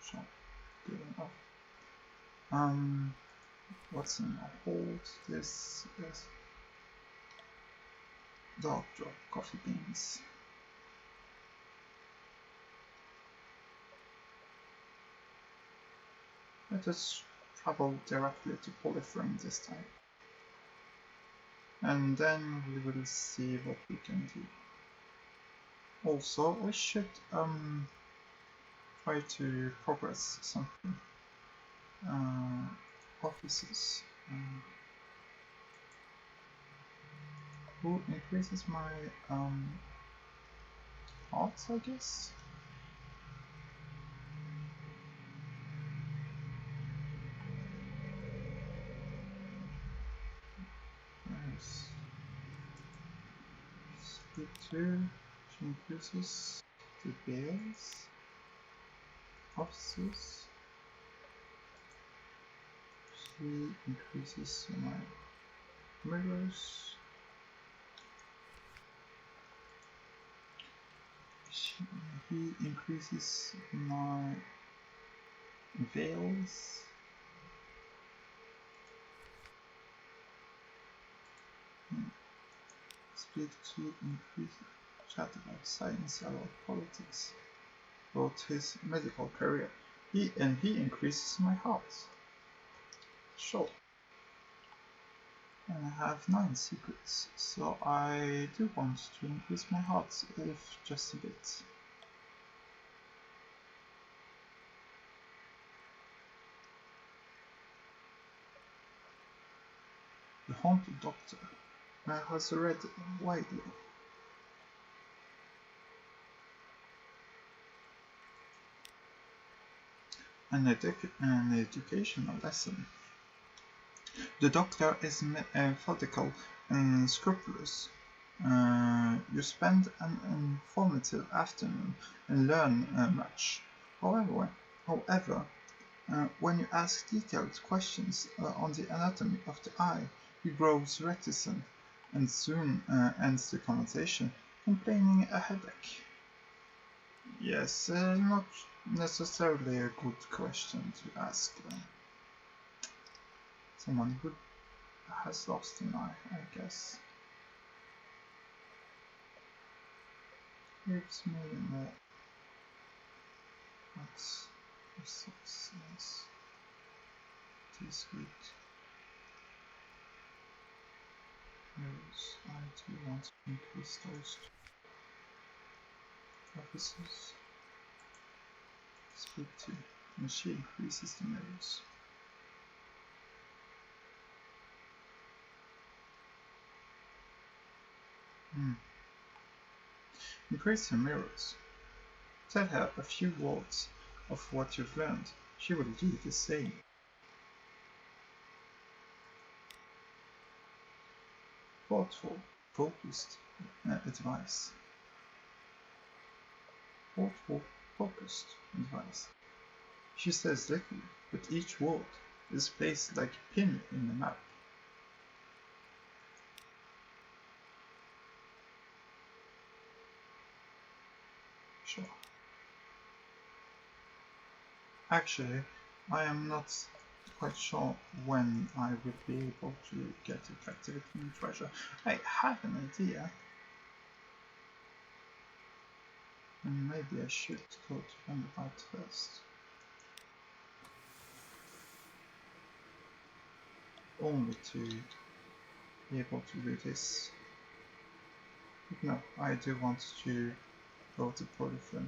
A: So, good enough. What's in our hold? This is dark drop coffee beans. Let us travel directly to Polyphron this time. And then we will see what we can do. Also, we should try to progress something. Offices. Who increases my arts, I guess? Nice. Speed 2, which increases the bears. Officers. She increases my mirrors. He increases my Veils. Speak to increase chat about science, about politics, about his medical career. He increases my heart. Sure. And I have 9 secrets, so I do want to increase my heart, if just a bit. The Haunted Doctor has read widely. An educational lesson. The Doctor is methodical and scrupulous. You spend an informative afternoon and learn much. However, when you ask detailed questions on the anatomy of the eye, he grows reticent and soon ends the conversation, complaining a headache. Yes, not necessarily a good question to ask someone who has lost an eye, I guess. Gives me what's success. It is good. Mirrors. I do want to increase those officers. Speak to, and she increases the mirrors. Increase her mirrors. Tell her a few words of what you've learned. She will do the same. Thoughtful, focused advice. Thoughtful, focused advice. She says little, but each word is placed like a pin in the map. Sure. Actually, I am not quite sure when I would be able to get effectivity in treasure. I have an idea. And maybe I should go to Vanderbilt first. Only to be able to do this. But no, I do want to go to Polyphony.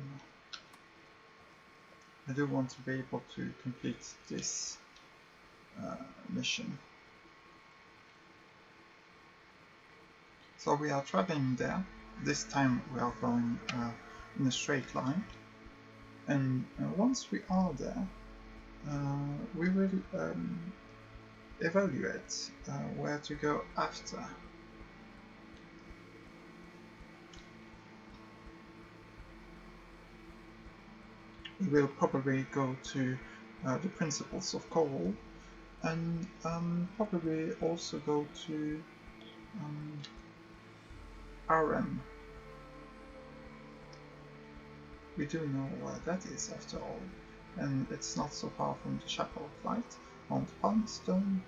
A: I do want to be able to complete this mission. So we are traveling there. This time we are going in a straight line. And once we are there, we will evaluate where to go after. We will probably go to the Principles of Coral, and probably also go to RM. We do know where that is after all, and it's not so far from the Chapel of Light, Mount Palmstone,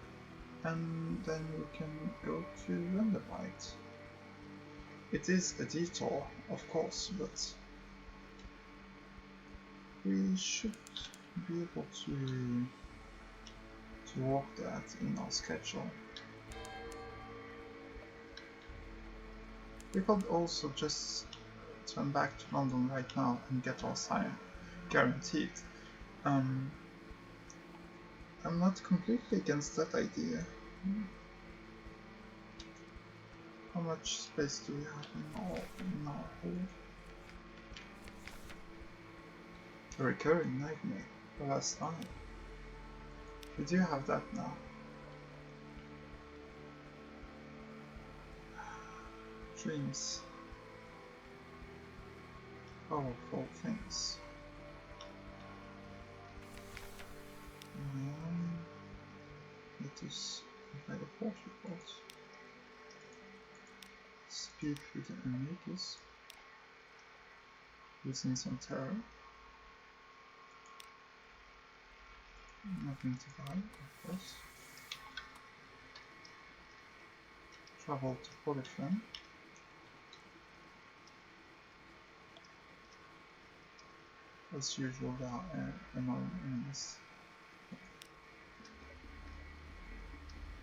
A: and then we can go to Vanderbilt. It is a detour, of course, but we should be able to work that in our schedule. We could also just turn back to London right now and get our sign guaranteed. I'm not completely against that idea. How much space do we have in our hold? A recurring nightmare for last night. We do have that now. Dreams. Powerful things. Let us by the port report. Speak with the Amicus. Using some terror. Nothing to buy, of course. Travel to Polyphone. As usual, there are annoying enemies.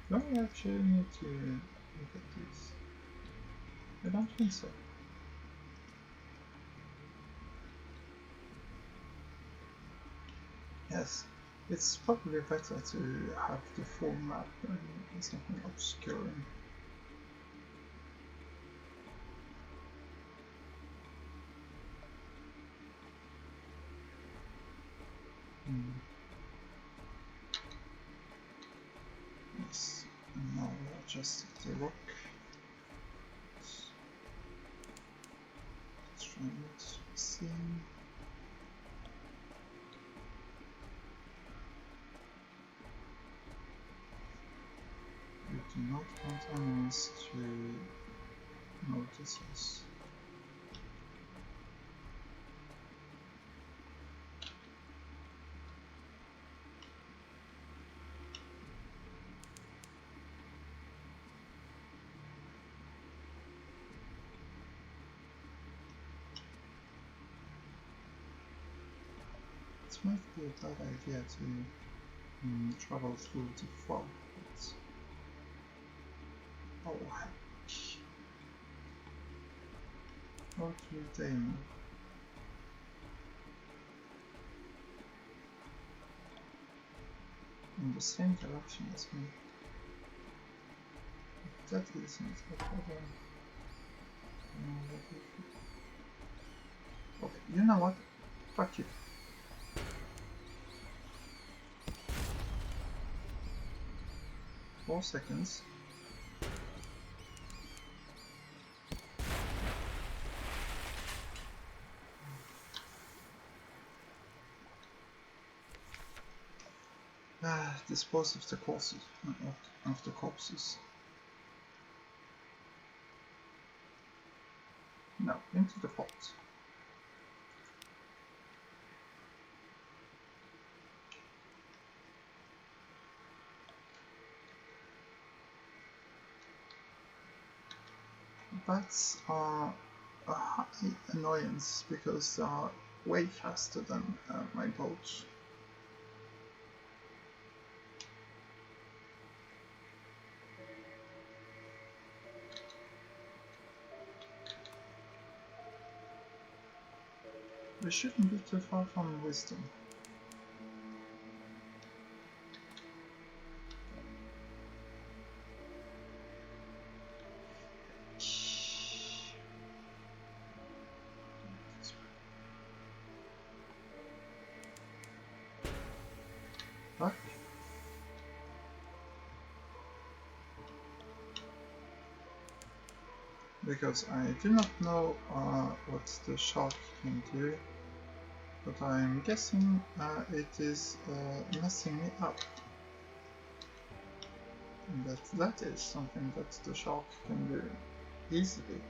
A: Do I actually need to look at these? I don't think so. Yes, it's probably better to have the full map than something obscuring. Yes, and now we are just at the rock. Let's try not to be seen. We do not want enemies to notice us. It might be a bad idea to travel through the fog. Oh heck. How do they move? In the same direction as me. That isn't a problem. Okay, you know what? Fuck you. Four seconds. Dispose of the corpses. Of the corpses. No, into the pot. Bats are a high annoyance because they are way faster than my boat. We shouldn't be too far from wisdom. Fuck. Because I do not know what the shark can do, but I'm guessing it is messing me up. And that is something that the shark can do easily.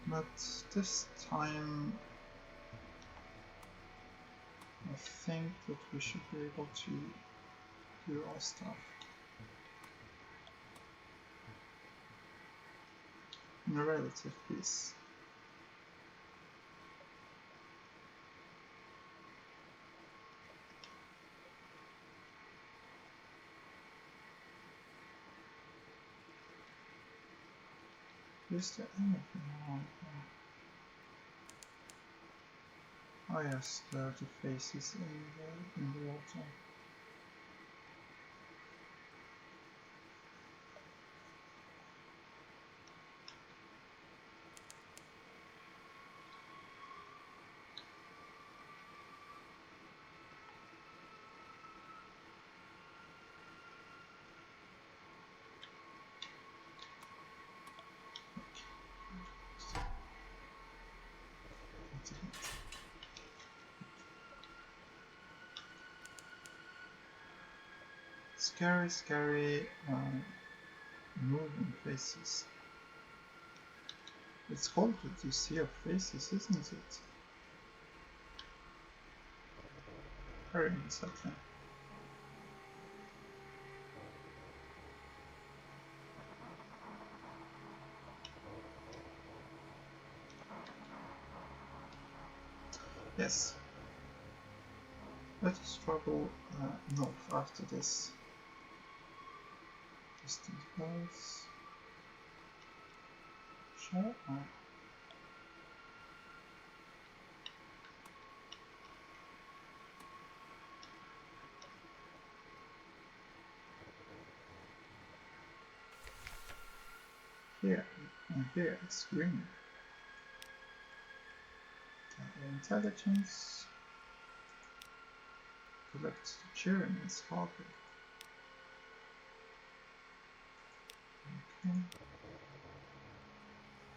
A: But this time I think that we should be able to do our stuff in a relative peace. Is there anything around here? Oh yes, the faces in the water. Scary, scary moving faces. It's called the Sea of Faces, isn't it? Very unsettling. Yes. Let us travel north after this. Distant bells. Sure. Here, and here it's green. Intelligence. Collect cheering is harder. Okay.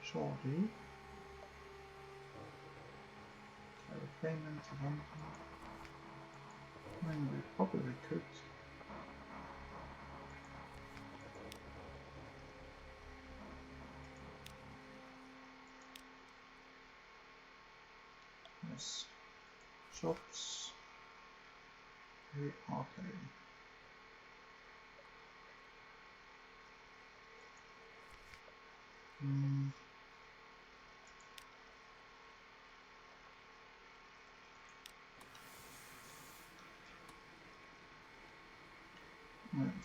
A: Surely. Carry payment to London. I mean, we probably could. Yes. Shops. Okay.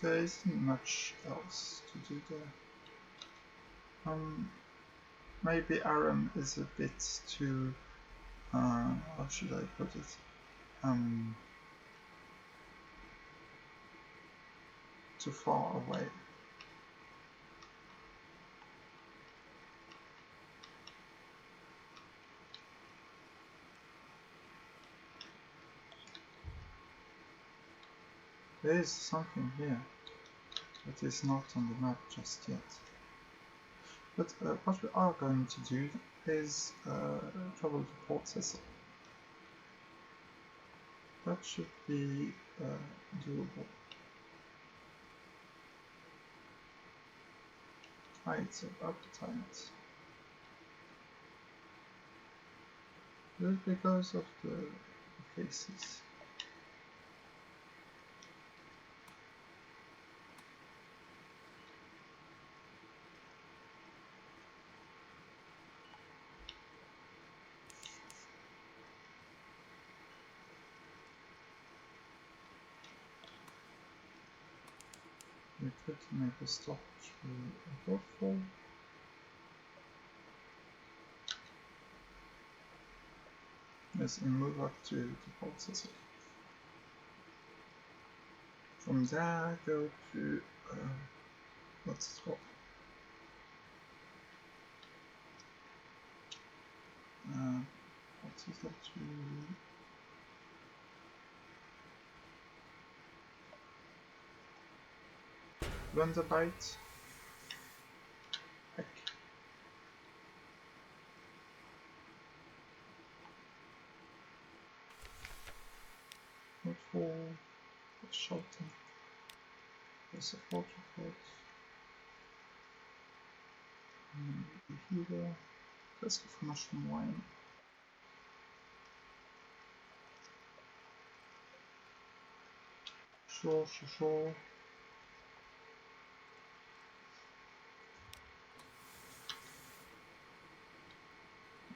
A: There isn't much else to do there. Maybe Aram is a bit too, how should I put it? Too far away. There is something here that is not on the map just yet. But what we are going to do is travel to Port Cecil. That should be doable. Tides of appetite. Just because of the faces. We could make a stop to a waterfall. Yes, and move up to Port Cecil. From there, go to what's it called? What is that? Wonderbite. Heck. What for? What's shouting? There's a photo report. Here. Let's go for mushroom wine. Sure.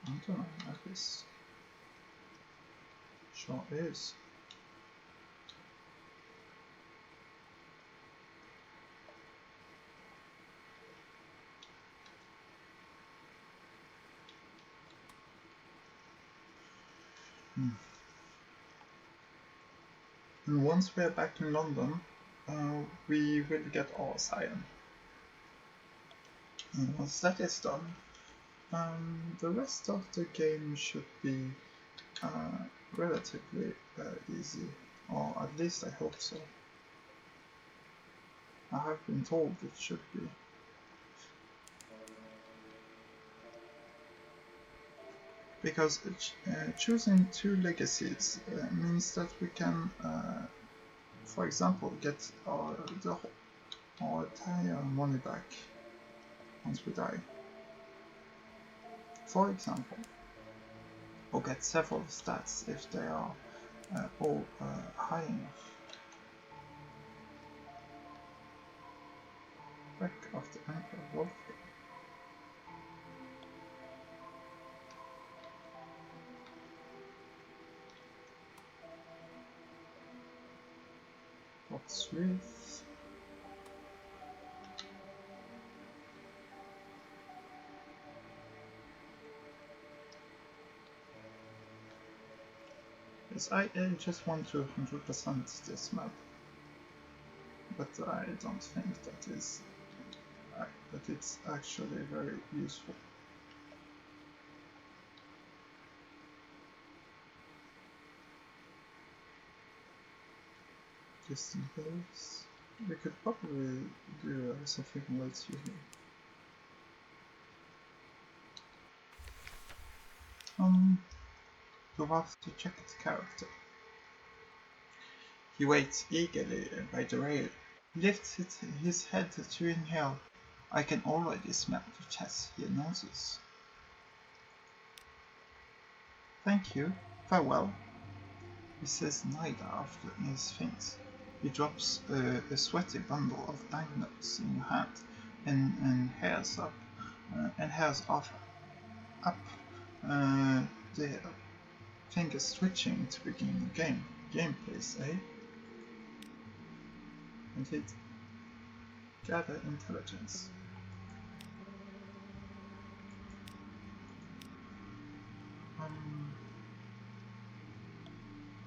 A: I don't know, I guess. Sure is. And once we're back in London, we will get our Scion. And once that is done, the rest of the game should be relatively easy, or at least I hope so. I have been told it should be. Because choosing two legacies means that we can For example, get our entire money back once we die. For example, or get several stats if they are all high enough. Wreck of the Emperor Wolfgang. What's with? Yes, I just want to 100% this map, but I don't think that is that it's actually very useful. Distant base. We could probably do something like you here. You have to check its character. He waits eagerly by the rail. He lifts his head to inhale. I can already smell the chest, he announces. Thank you. Farewell. He says neither after his things. He drops a sweaty bundle of banknotes in your hand and hairs up off up the fingers twitching to begin the game. Game please, eh? Indeed. Gather intelligence.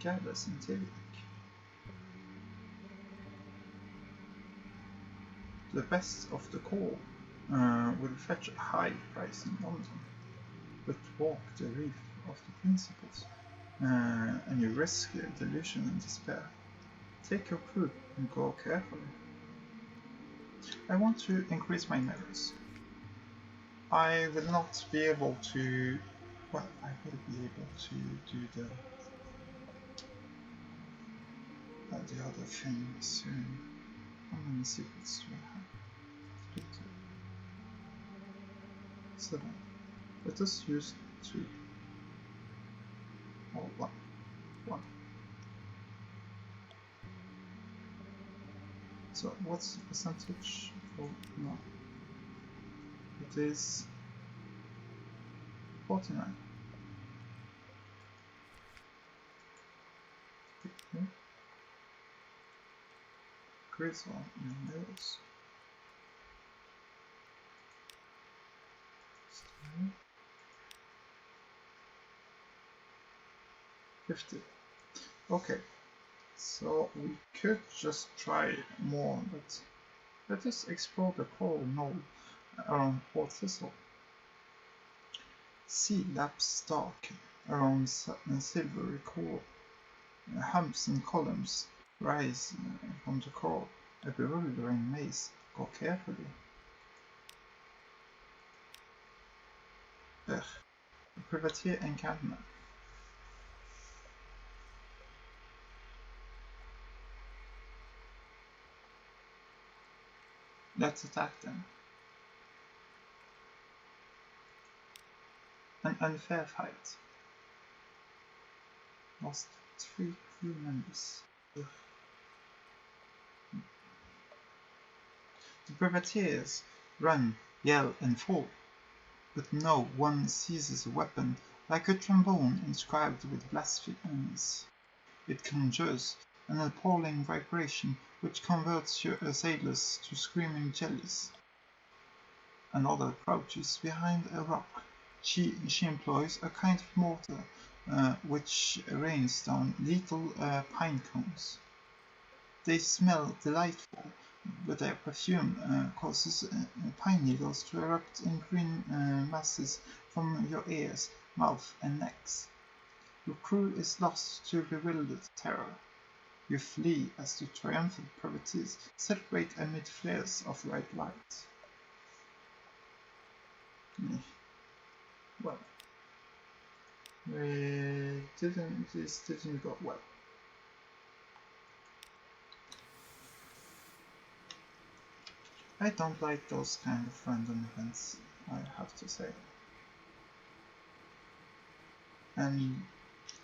A: Gather scientific. The best of the core will fetch a high price in London, but walk the reef of the principles, and you risk delusion and despair. Take your crew and go carefully. I want to increase my measures. I will not be able to... Well, I will be able to do the other thing soon. How many secrets do I have? 7. Let us use 2. Or 1. 1. So what's the percentage? Oh no. It is 49. Okay. Grizzle and nails. 50. Okay, so we could just try more, but let us explore the coral knoll around Port Thistle. Sea laps dark around silvery coral. Humps and columns rise from the coral, a bewildering maze. Go carefully. Ugh. A privateer encampment. Let's attack them. An unfair fight. Lost 3 crew members. Ugh. The privateers run, yell, and fall, but no one seizes a weapon like a trombone inscribed with blasphemies. It conjures an appalling vibration which converts your sailors to screaming jellies. Another crouches behind a rock. She employs a kind of mortar which rains down lethal pine cones. They smell delightful, but their perfume causes pine needles to erupt in green masses from your ears, mouth, and necks. Your crew is lost to bewildered terror. You flee as the triumphant privateers celebrate amid flares of red light. Well, this didn't go well. I don't like those kind of random events, I have to say. And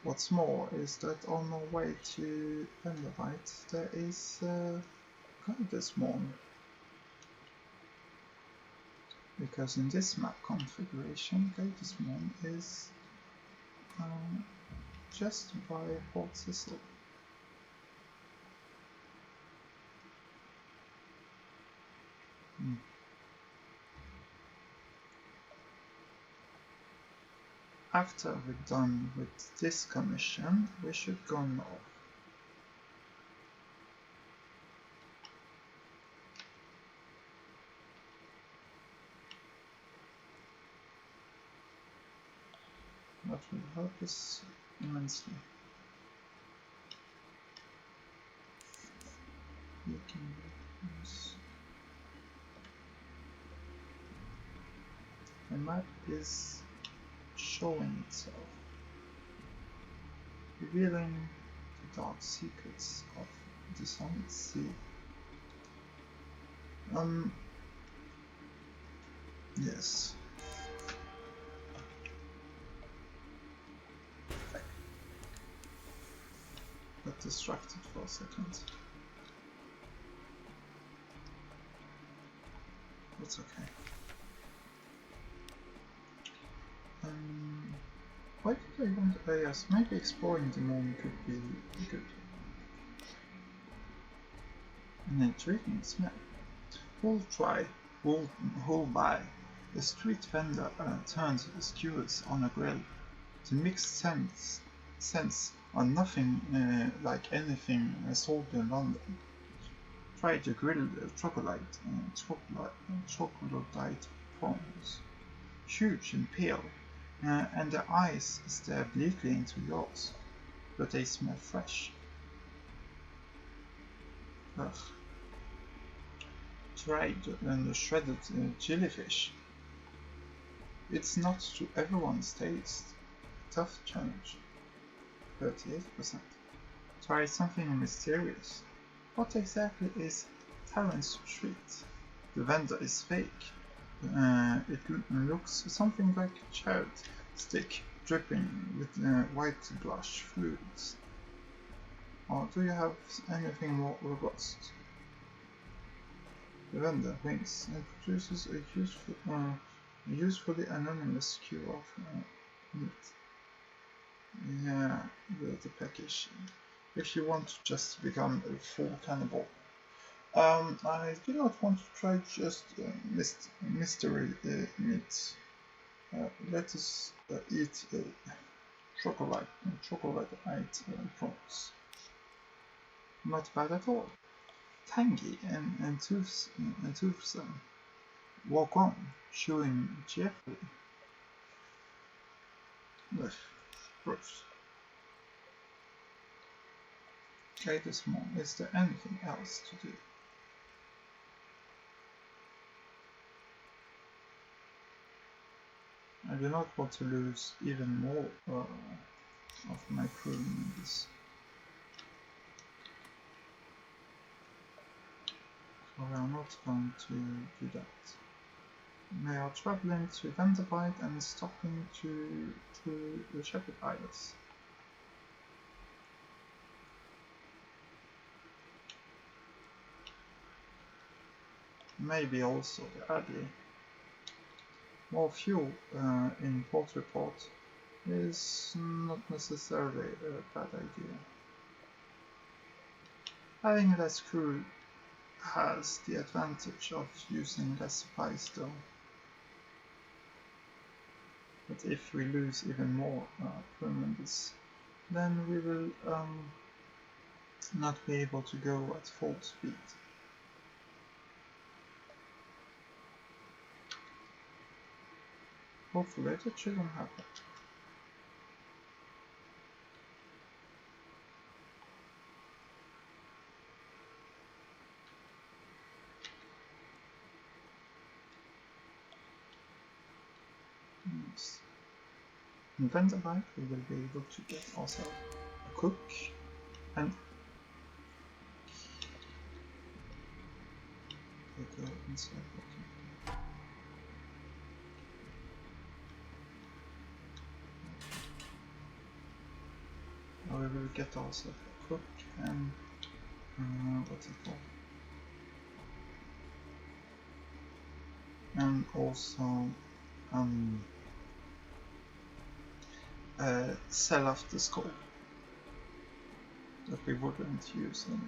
A: what's more is that on our way to Vendavite there is Guidesmon. Because in this map configuration, Guidesmon is just by Port Cecil. After we're done with this commission, we should go north. That will help us immensely. The map is showing itself, revealing the dark secrets of the Sunless Sea. Yes. Got distracted for a second. That's okay. Why did I want yes, maybe exploring the moon could be good. An intriguing smell. Who'll buy? The street vendor turned skewers on a grill. The mixed scents are nothing like anything sold in London. Try the grilled chocolatite prawns. Huge and pale, and their eyes stare bleakly into yours, but they smell fresh. Ugh. Try the shredded jellyfish. It's not to everyone's taste. Tough challenge. 38%. Try something mysterious. What exactly is Terence Street? The vendor is fake. It looks something like a charred stick dripping with white blush fluids. Or do you have anything more robust? The vendor winks and produces a usefully anonymous skewer of meat. Yeah, the package. If you want to just become a full cannibal. I do not want to try just mystery meat. Let us eat chocolate prawns. Not bad at all. Tangy and toothsome. Walk on, chewing cheerfully. Ugh, gross. Guidesmon, is there anything else to do? I do not want to lose even more of my crew members. So we are not going to do that. They are traveling to Vendavite and stopping to the Shepherd Isles. Maybe also the Abbey. More fuel in Port Report is not necessarily a bad idea. Having less crew has the advantage of using less supplies though. But if we lose even more crew members, then we will not be able to go at full speed. Hopefully that shouldn't happen. Yes. In Vendavite we will be able to get ourselves a cook and they go inside water. We will get also a cook and what's it called? And also sell off the skull that we wouldn't use anyway.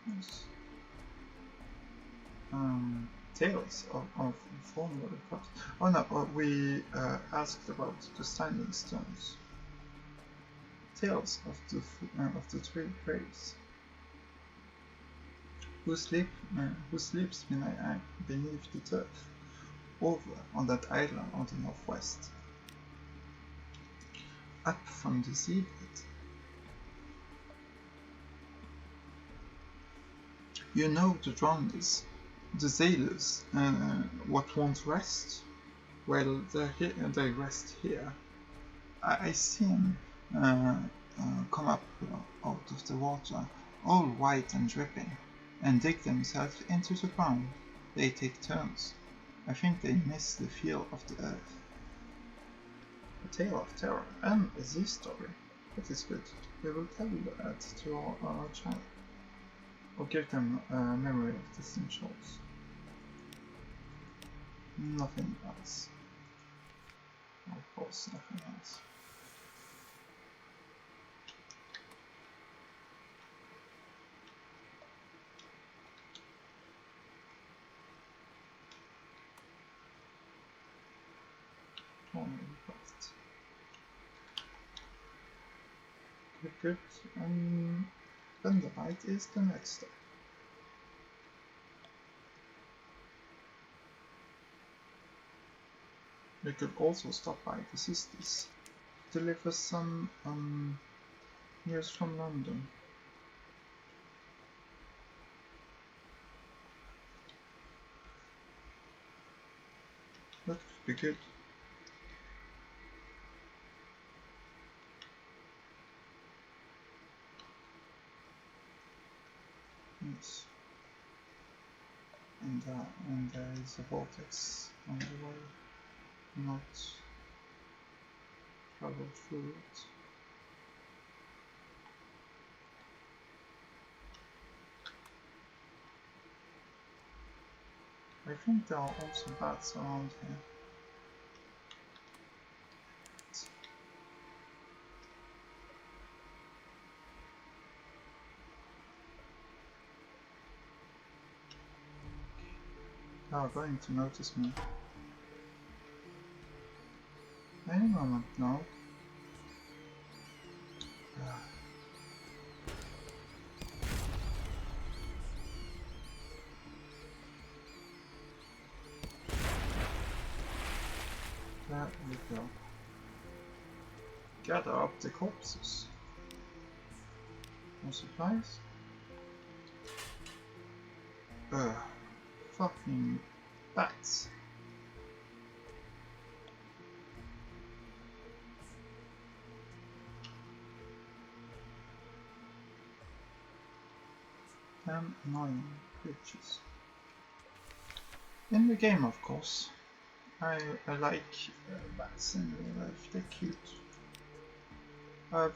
A: Yes. Tales of former reports. Oh no, we asked about the standing stones. Tales of the three graves. Who sleeps beneath the turf, over on that island on the northwest. Up from the seabed. You know the drowners, the sailors, what won't rest? Well, they rest here. I see them come up out of the water, all white and dripping, and dig themselves into the ground. They take turns. I think they miss the feel of the earth. A tale of terror and a sea story. That is good. We will tell that to our child. Or give them a memory of distant shores. Nothing else. Of course, nothing else. Good. Then the right is the next step. We could also stop by the sisters, deliver some news from London. That could be good. Yes. And there is a vortex on the way. Not travel through it. I think there are also bats around here. They are going to notice me. Any moment now. There we go. Gather up the corpses. More supplies? Fucking bats. Damn annoying creatures. In the game, of course. I like bats in real life, they're cute.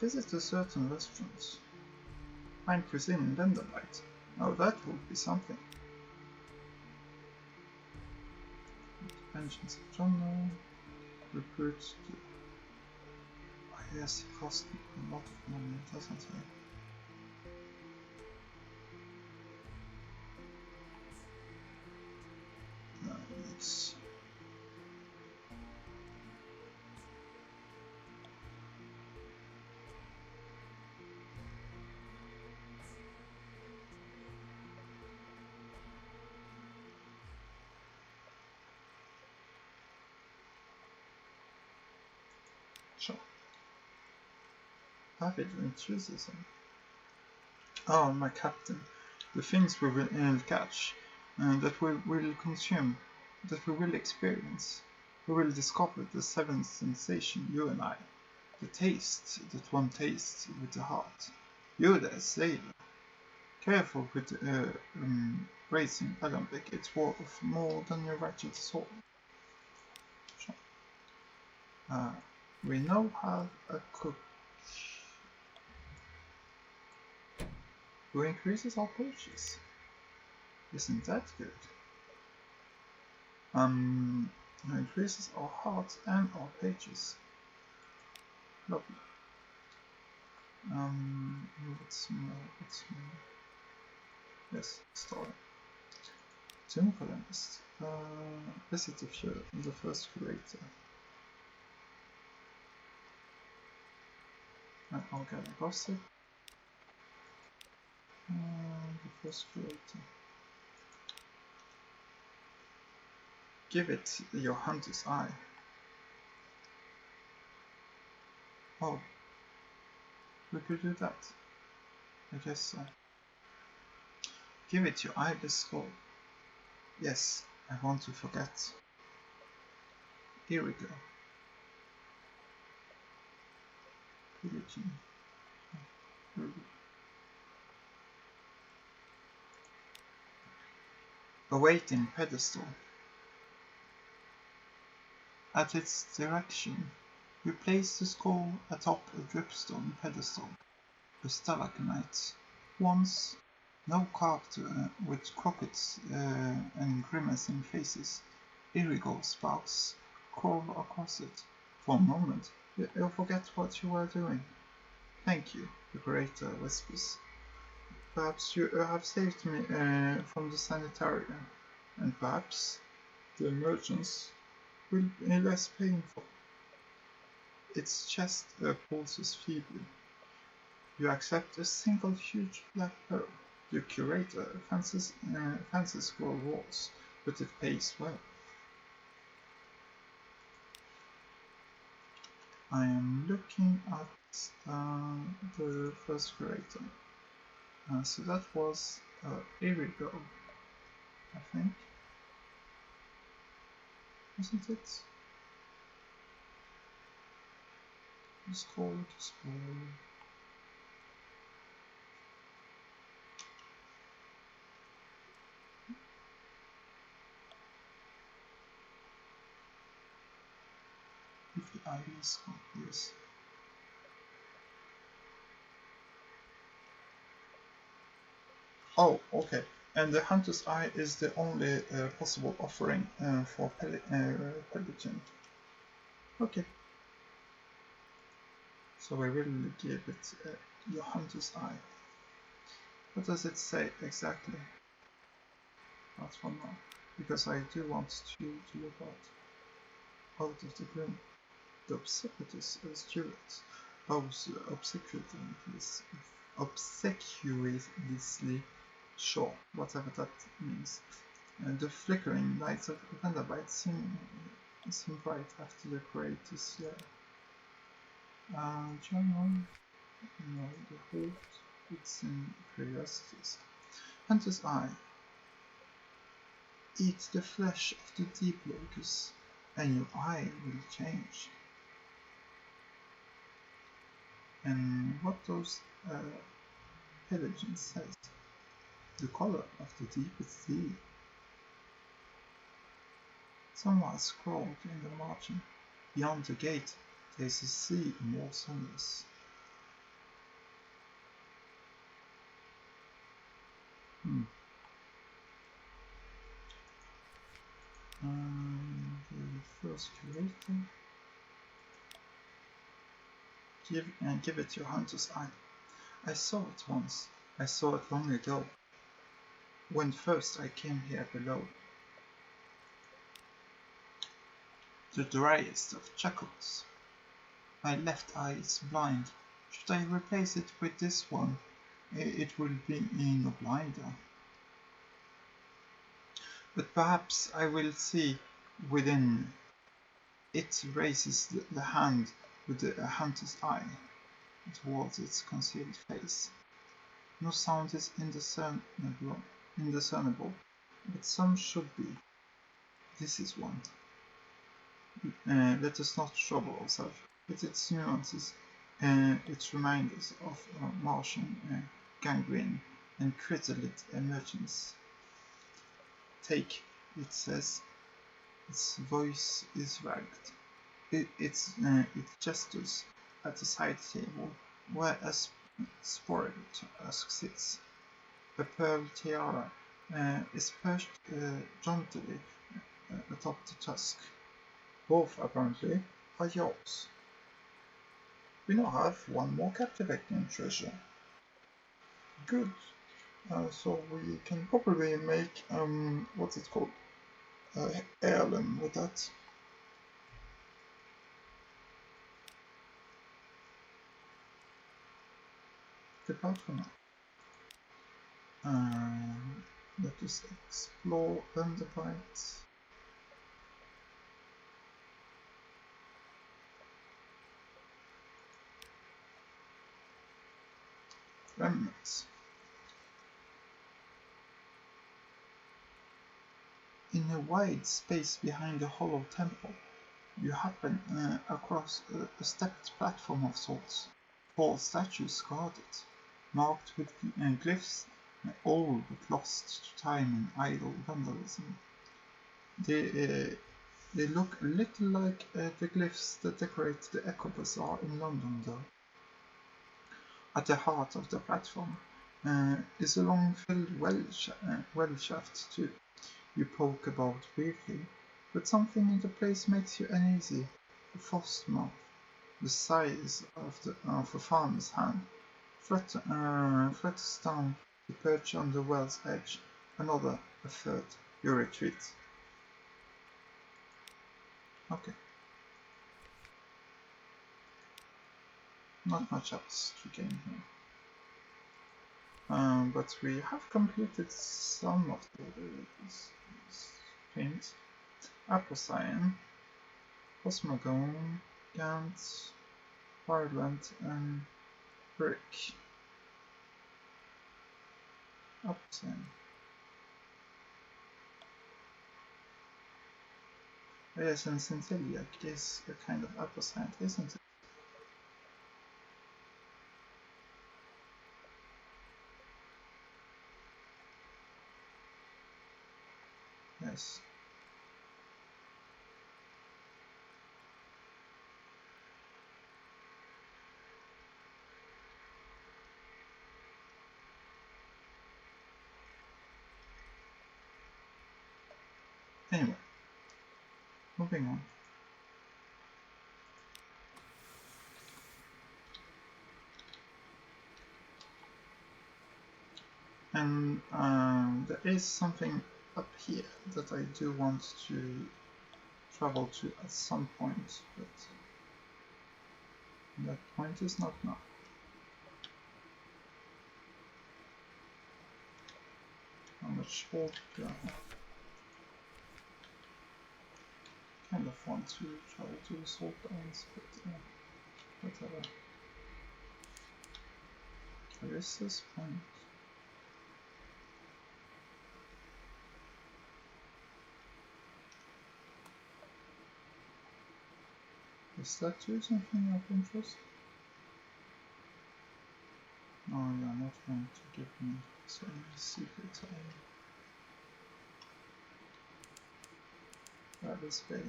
A: Visit a certain restaurant. Find cuisine in Vanderbilt. Oh, that would be something. Pensions of John, recruits. Oh yes, it costs a lot of money, doesn't it? It's sure. Avid enthusiasm. Oh, my captain, the things we will catch, that we will consume, that we will experience. We will discover the seventh sensation, you and I. The taste that one tastes with the heart. You're the sailor. Careful with racing Olympic, it's worth more than your wretched soul. We now have a cook who increases our purchase. Isn't that good? Increases our hearts and our pages. Lovely. What's more? Yes, story. Tomb colonist. Visit the first curator. I'll get a gossip. The first curator. Give it your hunter's eye. Oh, we could do that. I guess so. Give it your ibis skull. Yes, I want to forget. Here we go. Pillaging. Here we go. Awaiting pedestal. At its direction, we place the skull atop a dripstone pedestal. A stalagmite. Once, no carved with crooked and grimacing faces. Irigal sparks crawl across it. For a moment, you'll forget what you were doing. Thank you, the curator whispers. Perhaps you have saved me from the sanitarium, and perhaps the emergence will be less painful. Its chest pulses feebly. You accept a single huge black pearl. The curator fancies scroll walls, but it pays well. I am looking at the first curator. So that was Irigo, I think. Wasn't it? Scroll. If the ID is yes. Oh, okay. And the Hunter's Eye is the only possible offering for Pelican. Okay. So we will give it your Hunter's Eye. What does it say exactly? Not for now, because I do want to look out of the gloom. The obsequious Stuart bows obsequiously sure, whatever that means. The flickering lights of Vanderbilt seem bright after the greatest year. German, no, the hold, it's in curiosities. Hunter's Eye. Eat the flesh of the deep locust, and your eye will change. And what those Pelicans says, the color of the deepest sea. Someone scrawled in the margin. Beyond the gate, there is a sea more sunless. The first curator. Give it your hunter's eye. I saw it once. I saw it long ago. When first I came here below. The driest of chuckles. My left eye is blind. Should I replace it with this one? It will be no blinder. But perhaps I will see within. It raises the hand with the hunter's eye towards its concealed face. No sound is indiscernible, but some should be. This is one. let us not trouble ourselves with its nuances. It reminds us of Martian gangrene and chrysalid emergence. Take, it says, its voice is ragged. It gestures at the side table where a spoiled tusk sits. A pearl tiara is perched jauntily atop the tusk. Both, apparently, are yours. We now have one more captivating treasure. Good. So we can probably make, what's it called? Heirloom with that. Depart for now. Let us explore Underbite. Remnants. In a wide space behind a hollow temple, you happen across a stepped platform of sorts. 4 statues guard it, marked with glyphs, all but lost to time and idle vandalism. They look a little like the glyphs that decorate the Echo Bazaar in London, though. At the heart of the platform is a long-filled well shaft too. You poke about briefly, but something in the place makes you uneasy. A frost moth, the size of a farmer's hand, flutters down to perch on the well's edge. Another, a third. You retreat. Okay. Not much else to gain here. But we have completed some of the things. Apocyan, Cosmogone, Gant, Fireland, and Brick. Apocyan. Yes, and Centiliac is a kind of Apocyan, isn't it? Yes. Anyway, moving on. And there is something up here that I do want to travel to at some point, but that point is not now. How much hold do I have? Kind of want to travel to the salt downs, but whatever. Where is this point? Is that do something of interest? No, you're not going to give me some secrets. That is Bay.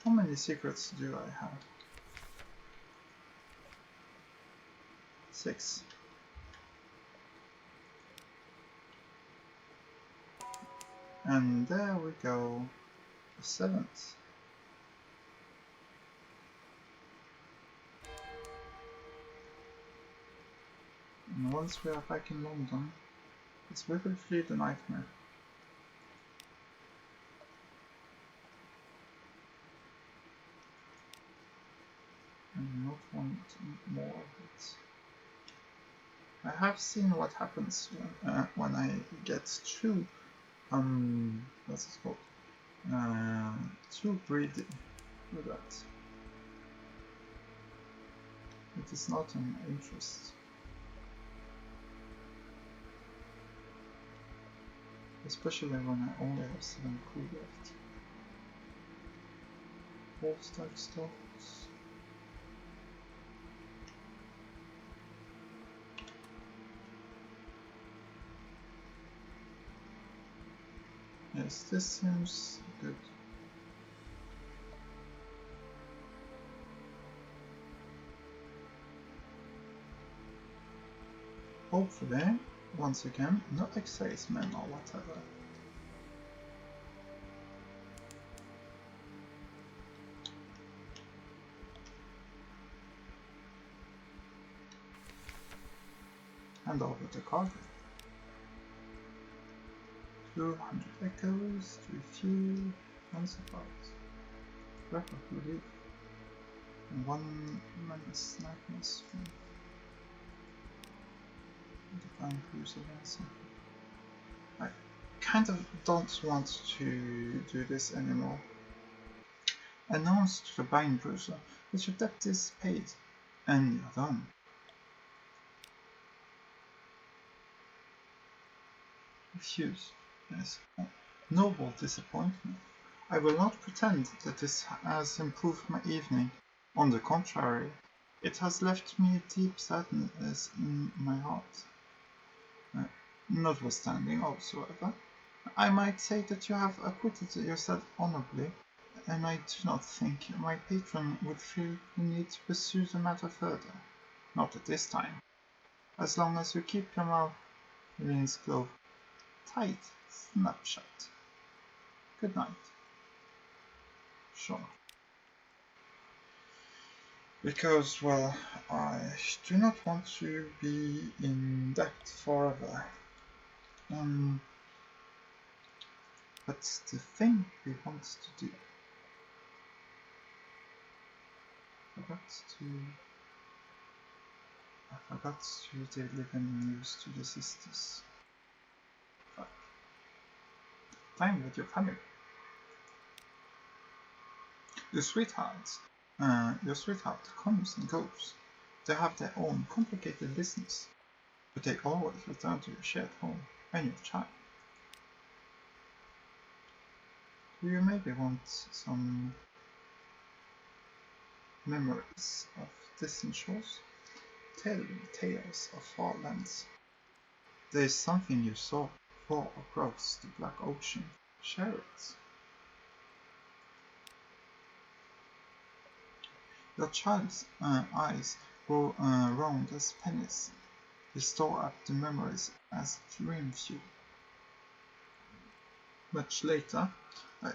A: How many secrets do I have? 6. And there we go, the 7th. And once we are back in London, we will flee the nightmare. And not want more of it. I have seen what happens when I get too, what's it called? Too greedy with that. It is not an interest. especially when I only have 7 crew left. All stack stocks. Yes, this seems good. Hopefully, once again, no excisemen or whatever. Hand over the cargo. 200 echoes to refuel and support. Record relief. And 1 menace nightmares from Divine Cruiser Ransom. I kind of don't want to do this anymore. Announce to the Divine Cruiser that your debt is paid and you're done. Refuse. Yes. Noble disappointment. I will not pretend that this has improved my evening. On the contrary, it has left me a deep sadness in my heart. Notwithstanding, however, I might say that you have acquitted yourself honorably, and I do not think my patron would feel the need to pursue the matter further. Not at this time. As long as you keep your mouth, Lynn's glove, tight, snapshot. Good night. Sure. Because, well, I do not want to be in debt forever. But the thing we want to do. I forgot to deliver news to the sisters. Fuck. Time with your family. Your sweetheart comes and goes. They have their own complicated business, but they always return to your shared home and your child. Do you maybe want some memories of distant shores? Tell me tales of far lands. There is something you saw far across the black ocean. Share it. Your child's eyes grow round as pennies. They store up the memories as dream fuel. Much later,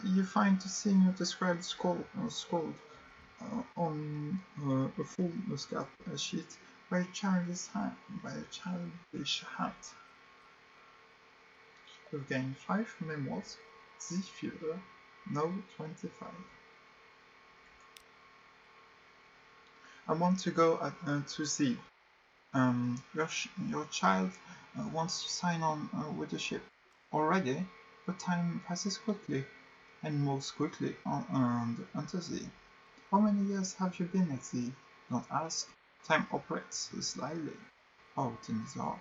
A: you find the scene you described scrawled on a foolscap sheet by a childish hand. You've gained 5 memoirs. Seafarer, no 25. I want to go to sea. Your child wants to sign on with the ship already, but time passes quickly, and moves quickly onto sea. How many years have you been at sea? Don't ask. Time operates slyly, out in the dark.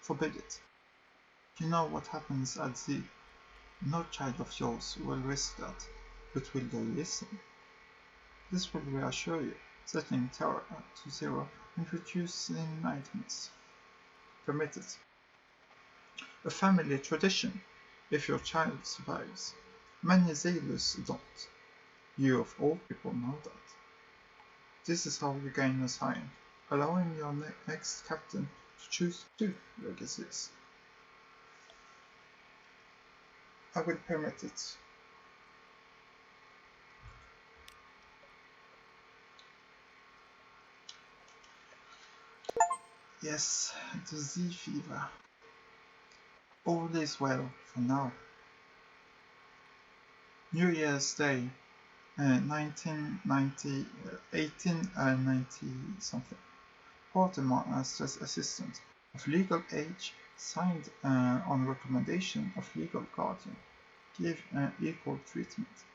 A: Forbid it. You know what happens at sea. No child of yours will risk that, but will they listen? This will reassure you, settling terror to 0 and reducing nightmares. Permit it. A family tradition, if your child survives. Many sailors don't. You of all people know that. This is how you gain a sign, allowing your next captain to choose 2 legacies. I will permit it. Yes, the Z fever. All is well for now. New Year's Day, 1890 something. Quartermaster's assistant of legal age signed on recommendation of legal guardian. Give equal treatment.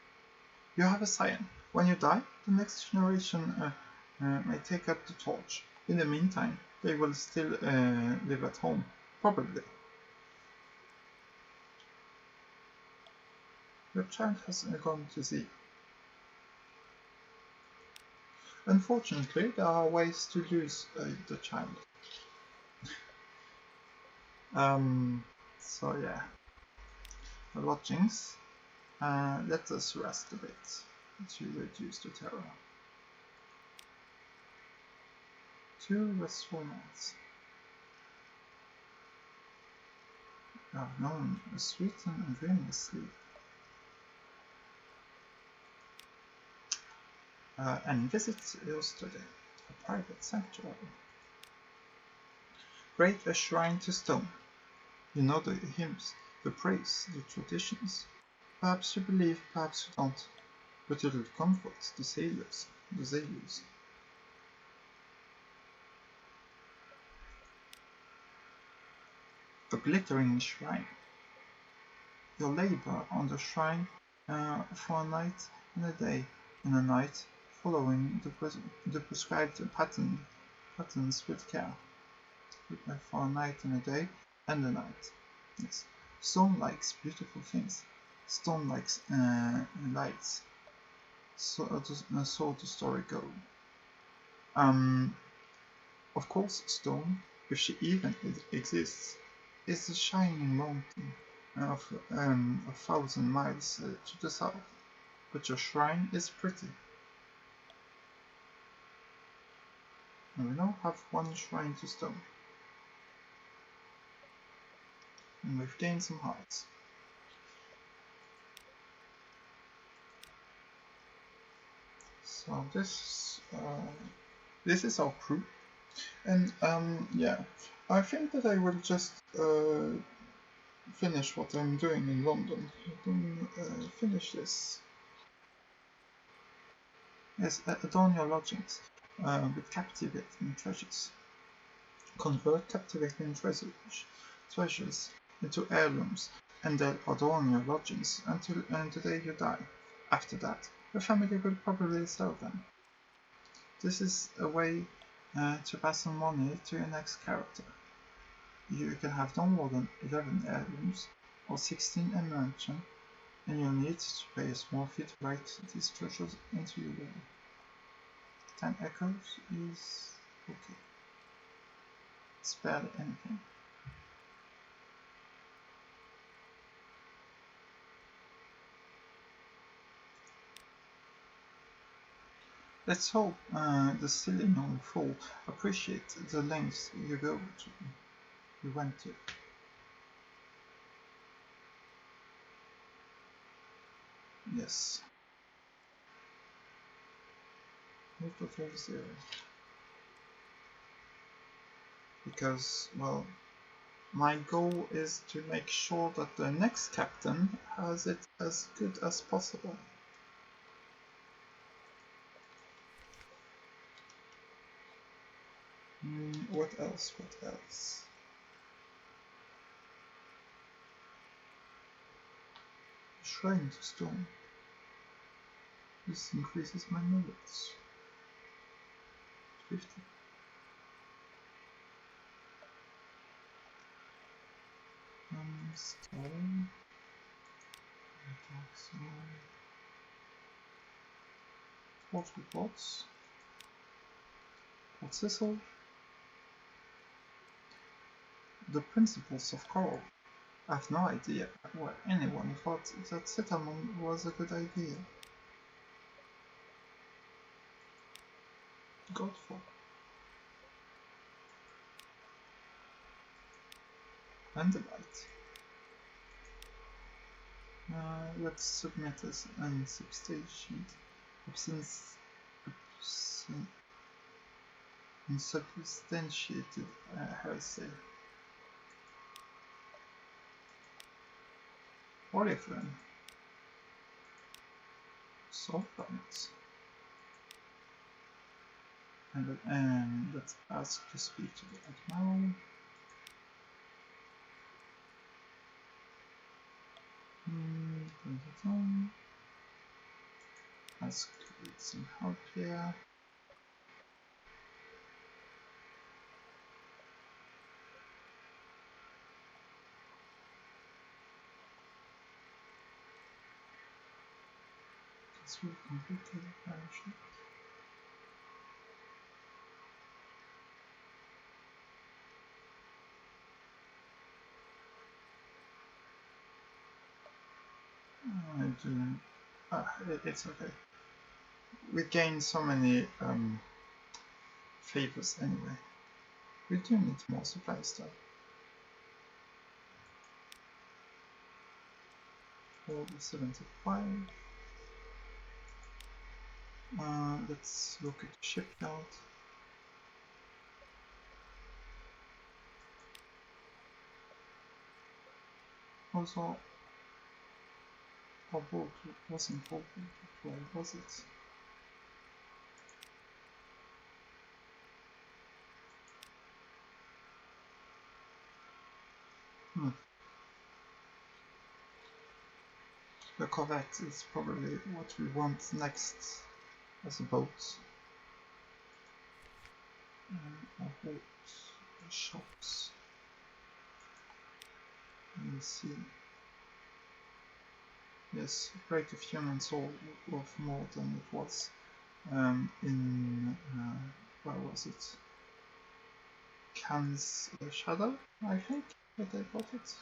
A: You have a scion. When you die, the next generation may take up the torch. In the meantime, they will still live at home, probably. Your child has gone to sea. Unfortunately, there are ways to lose the child. So yeah, the lodgings. Let us rest a bit to reduce the terror. 2 restful nights. Known as sweet and dreamless sleep. And visit your study, a private sanctuary. Create a shrine to stone. You know the hymns, the praise, the traditions. Perhaps you believe, perhaps you don't, but it'll comfort the sailors, The glittering shrine. You labor on the shrine for a night and a day and a night, following the prescribed patterns with care. For a night and a day and a night. Yes. Stone likes beautiful things. Stone likes lights. So the story goes. Of course, stone, if she even exists, is a shining mountain of 1,000 miles to the south. But your shrine is pretty. And we now have 1 shrine to stone. And we've gained some hearts. So this is our crew. And yeah, I think that I will just finish what I'm doing in London. Then finish this. Yes, adorn your lodgings with captivating treasures. Convert captivating treasures into heirlooms, and they'll adorn your lodgings until the day you die. After that, your family will probably sell them. This is a way to pass on money to your next character. You can have no more than 11 heirlooms or 16 a mansion, and you'll need to pay a small fee to write these treasures into your will. 10 echoes is okay. It's barely anything. Let's hope the silly young fool appreciates the lengths you went to. Yes. Because, well, my goal is to make sure that the next captain has it as good as possible. What else? Shrine to stone. This increases my knowledge. 50. Stone. Port reports. Port Cecil. The principles of coral. I have no idea why anyone thought that settlement was a good idea. Godfall. And the light. Let's submit as unsubstantiated heresy. Oriflame. Salt planets. And let's ask to speak to the Admiral. Ask to get some help here. This will completely vanish. It's okay. We gain so many favors anyway. We do need more supplies though. All 75. Let's look at the shipyard. Also, our boat wasn't folded. Where was it? The corvette is probably what we want next as a boat. Our boat shops. Let's see. Yes, rate of human soul worth more than it was in where was it? Can's Shadow, I think that I got it.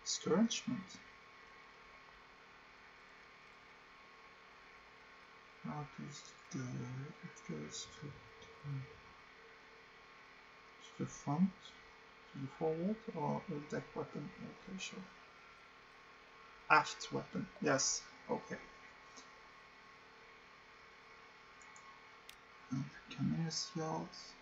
A: Discouragement. How does it go? It goes to the front, to the forward, or a deck weapon? Okay, sure. Aft weapon, yes, okay. And Camillus yards.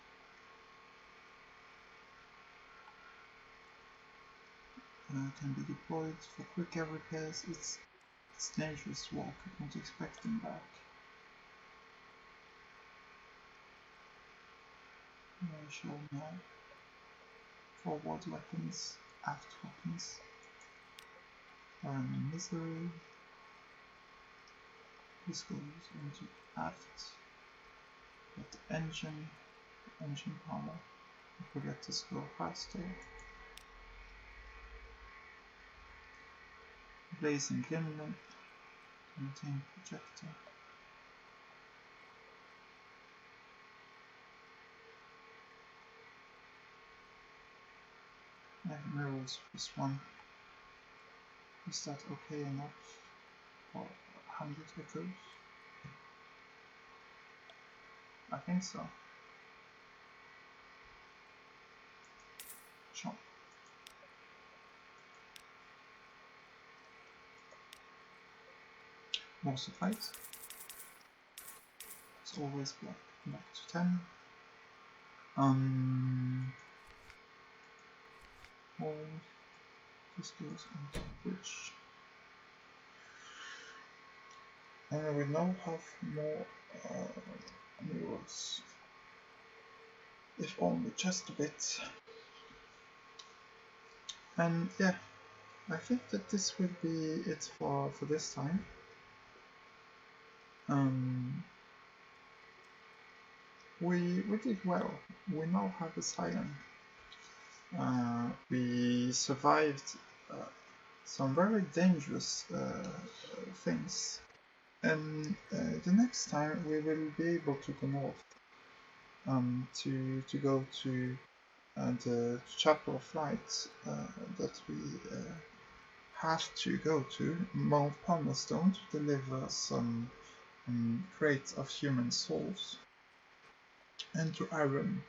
A: Can be deployed for quicker repairs. It's dangerous to walk. I don't expect them back. Sure, no. Forward weapons, aft weapons. Misery. This goes into aft. But engine power will let us go faster. Blazing glim lamp. Maintain projector. Mirrors +1. Is that okay enough for 100 echoes? I think so. Sure. More supplies. It's always back to 10. All this goes into the bridge. And we now have more mirrors. If only just a bit. And yeah, I think that this will be it for this time. We did well. We now have asylum. We survived some very dangerous things. And the next time we will be able to go north to go to the Chapel of Light that we have to go to Mount Palmerstone to deliver some crates of human souls, and to Iron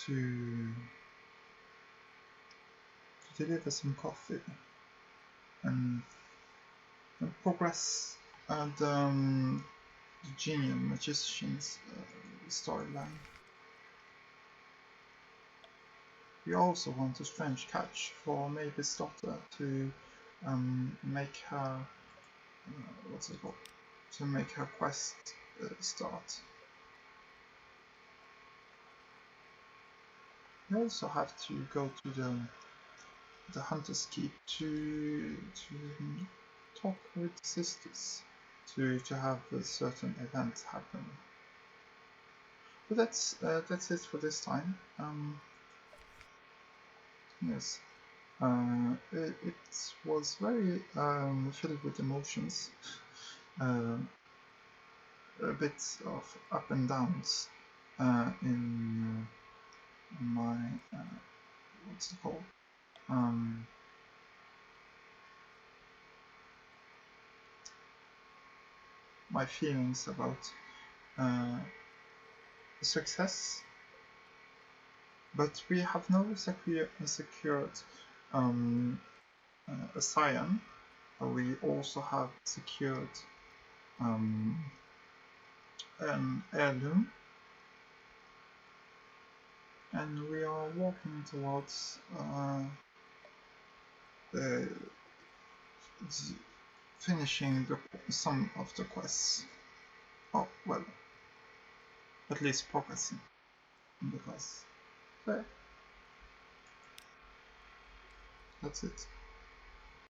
A: to deliver some coffee and progress the Genial Magician's storyline. We also want a strange catch for Mavis' daughter to make her to make her quest start. We also have to go to the Hunter's Keep to talk with the sisters to have a certain event happen. But that's it for this time. Yes, It was very filled with emotions, a bit of up and downs in my what's it called? My feelings about success, but we have now secured a scion. We also have secured an heirloom, and we are walking towards finishing some of the quests. Oh, well, at least progressing in the quest. So, that's it.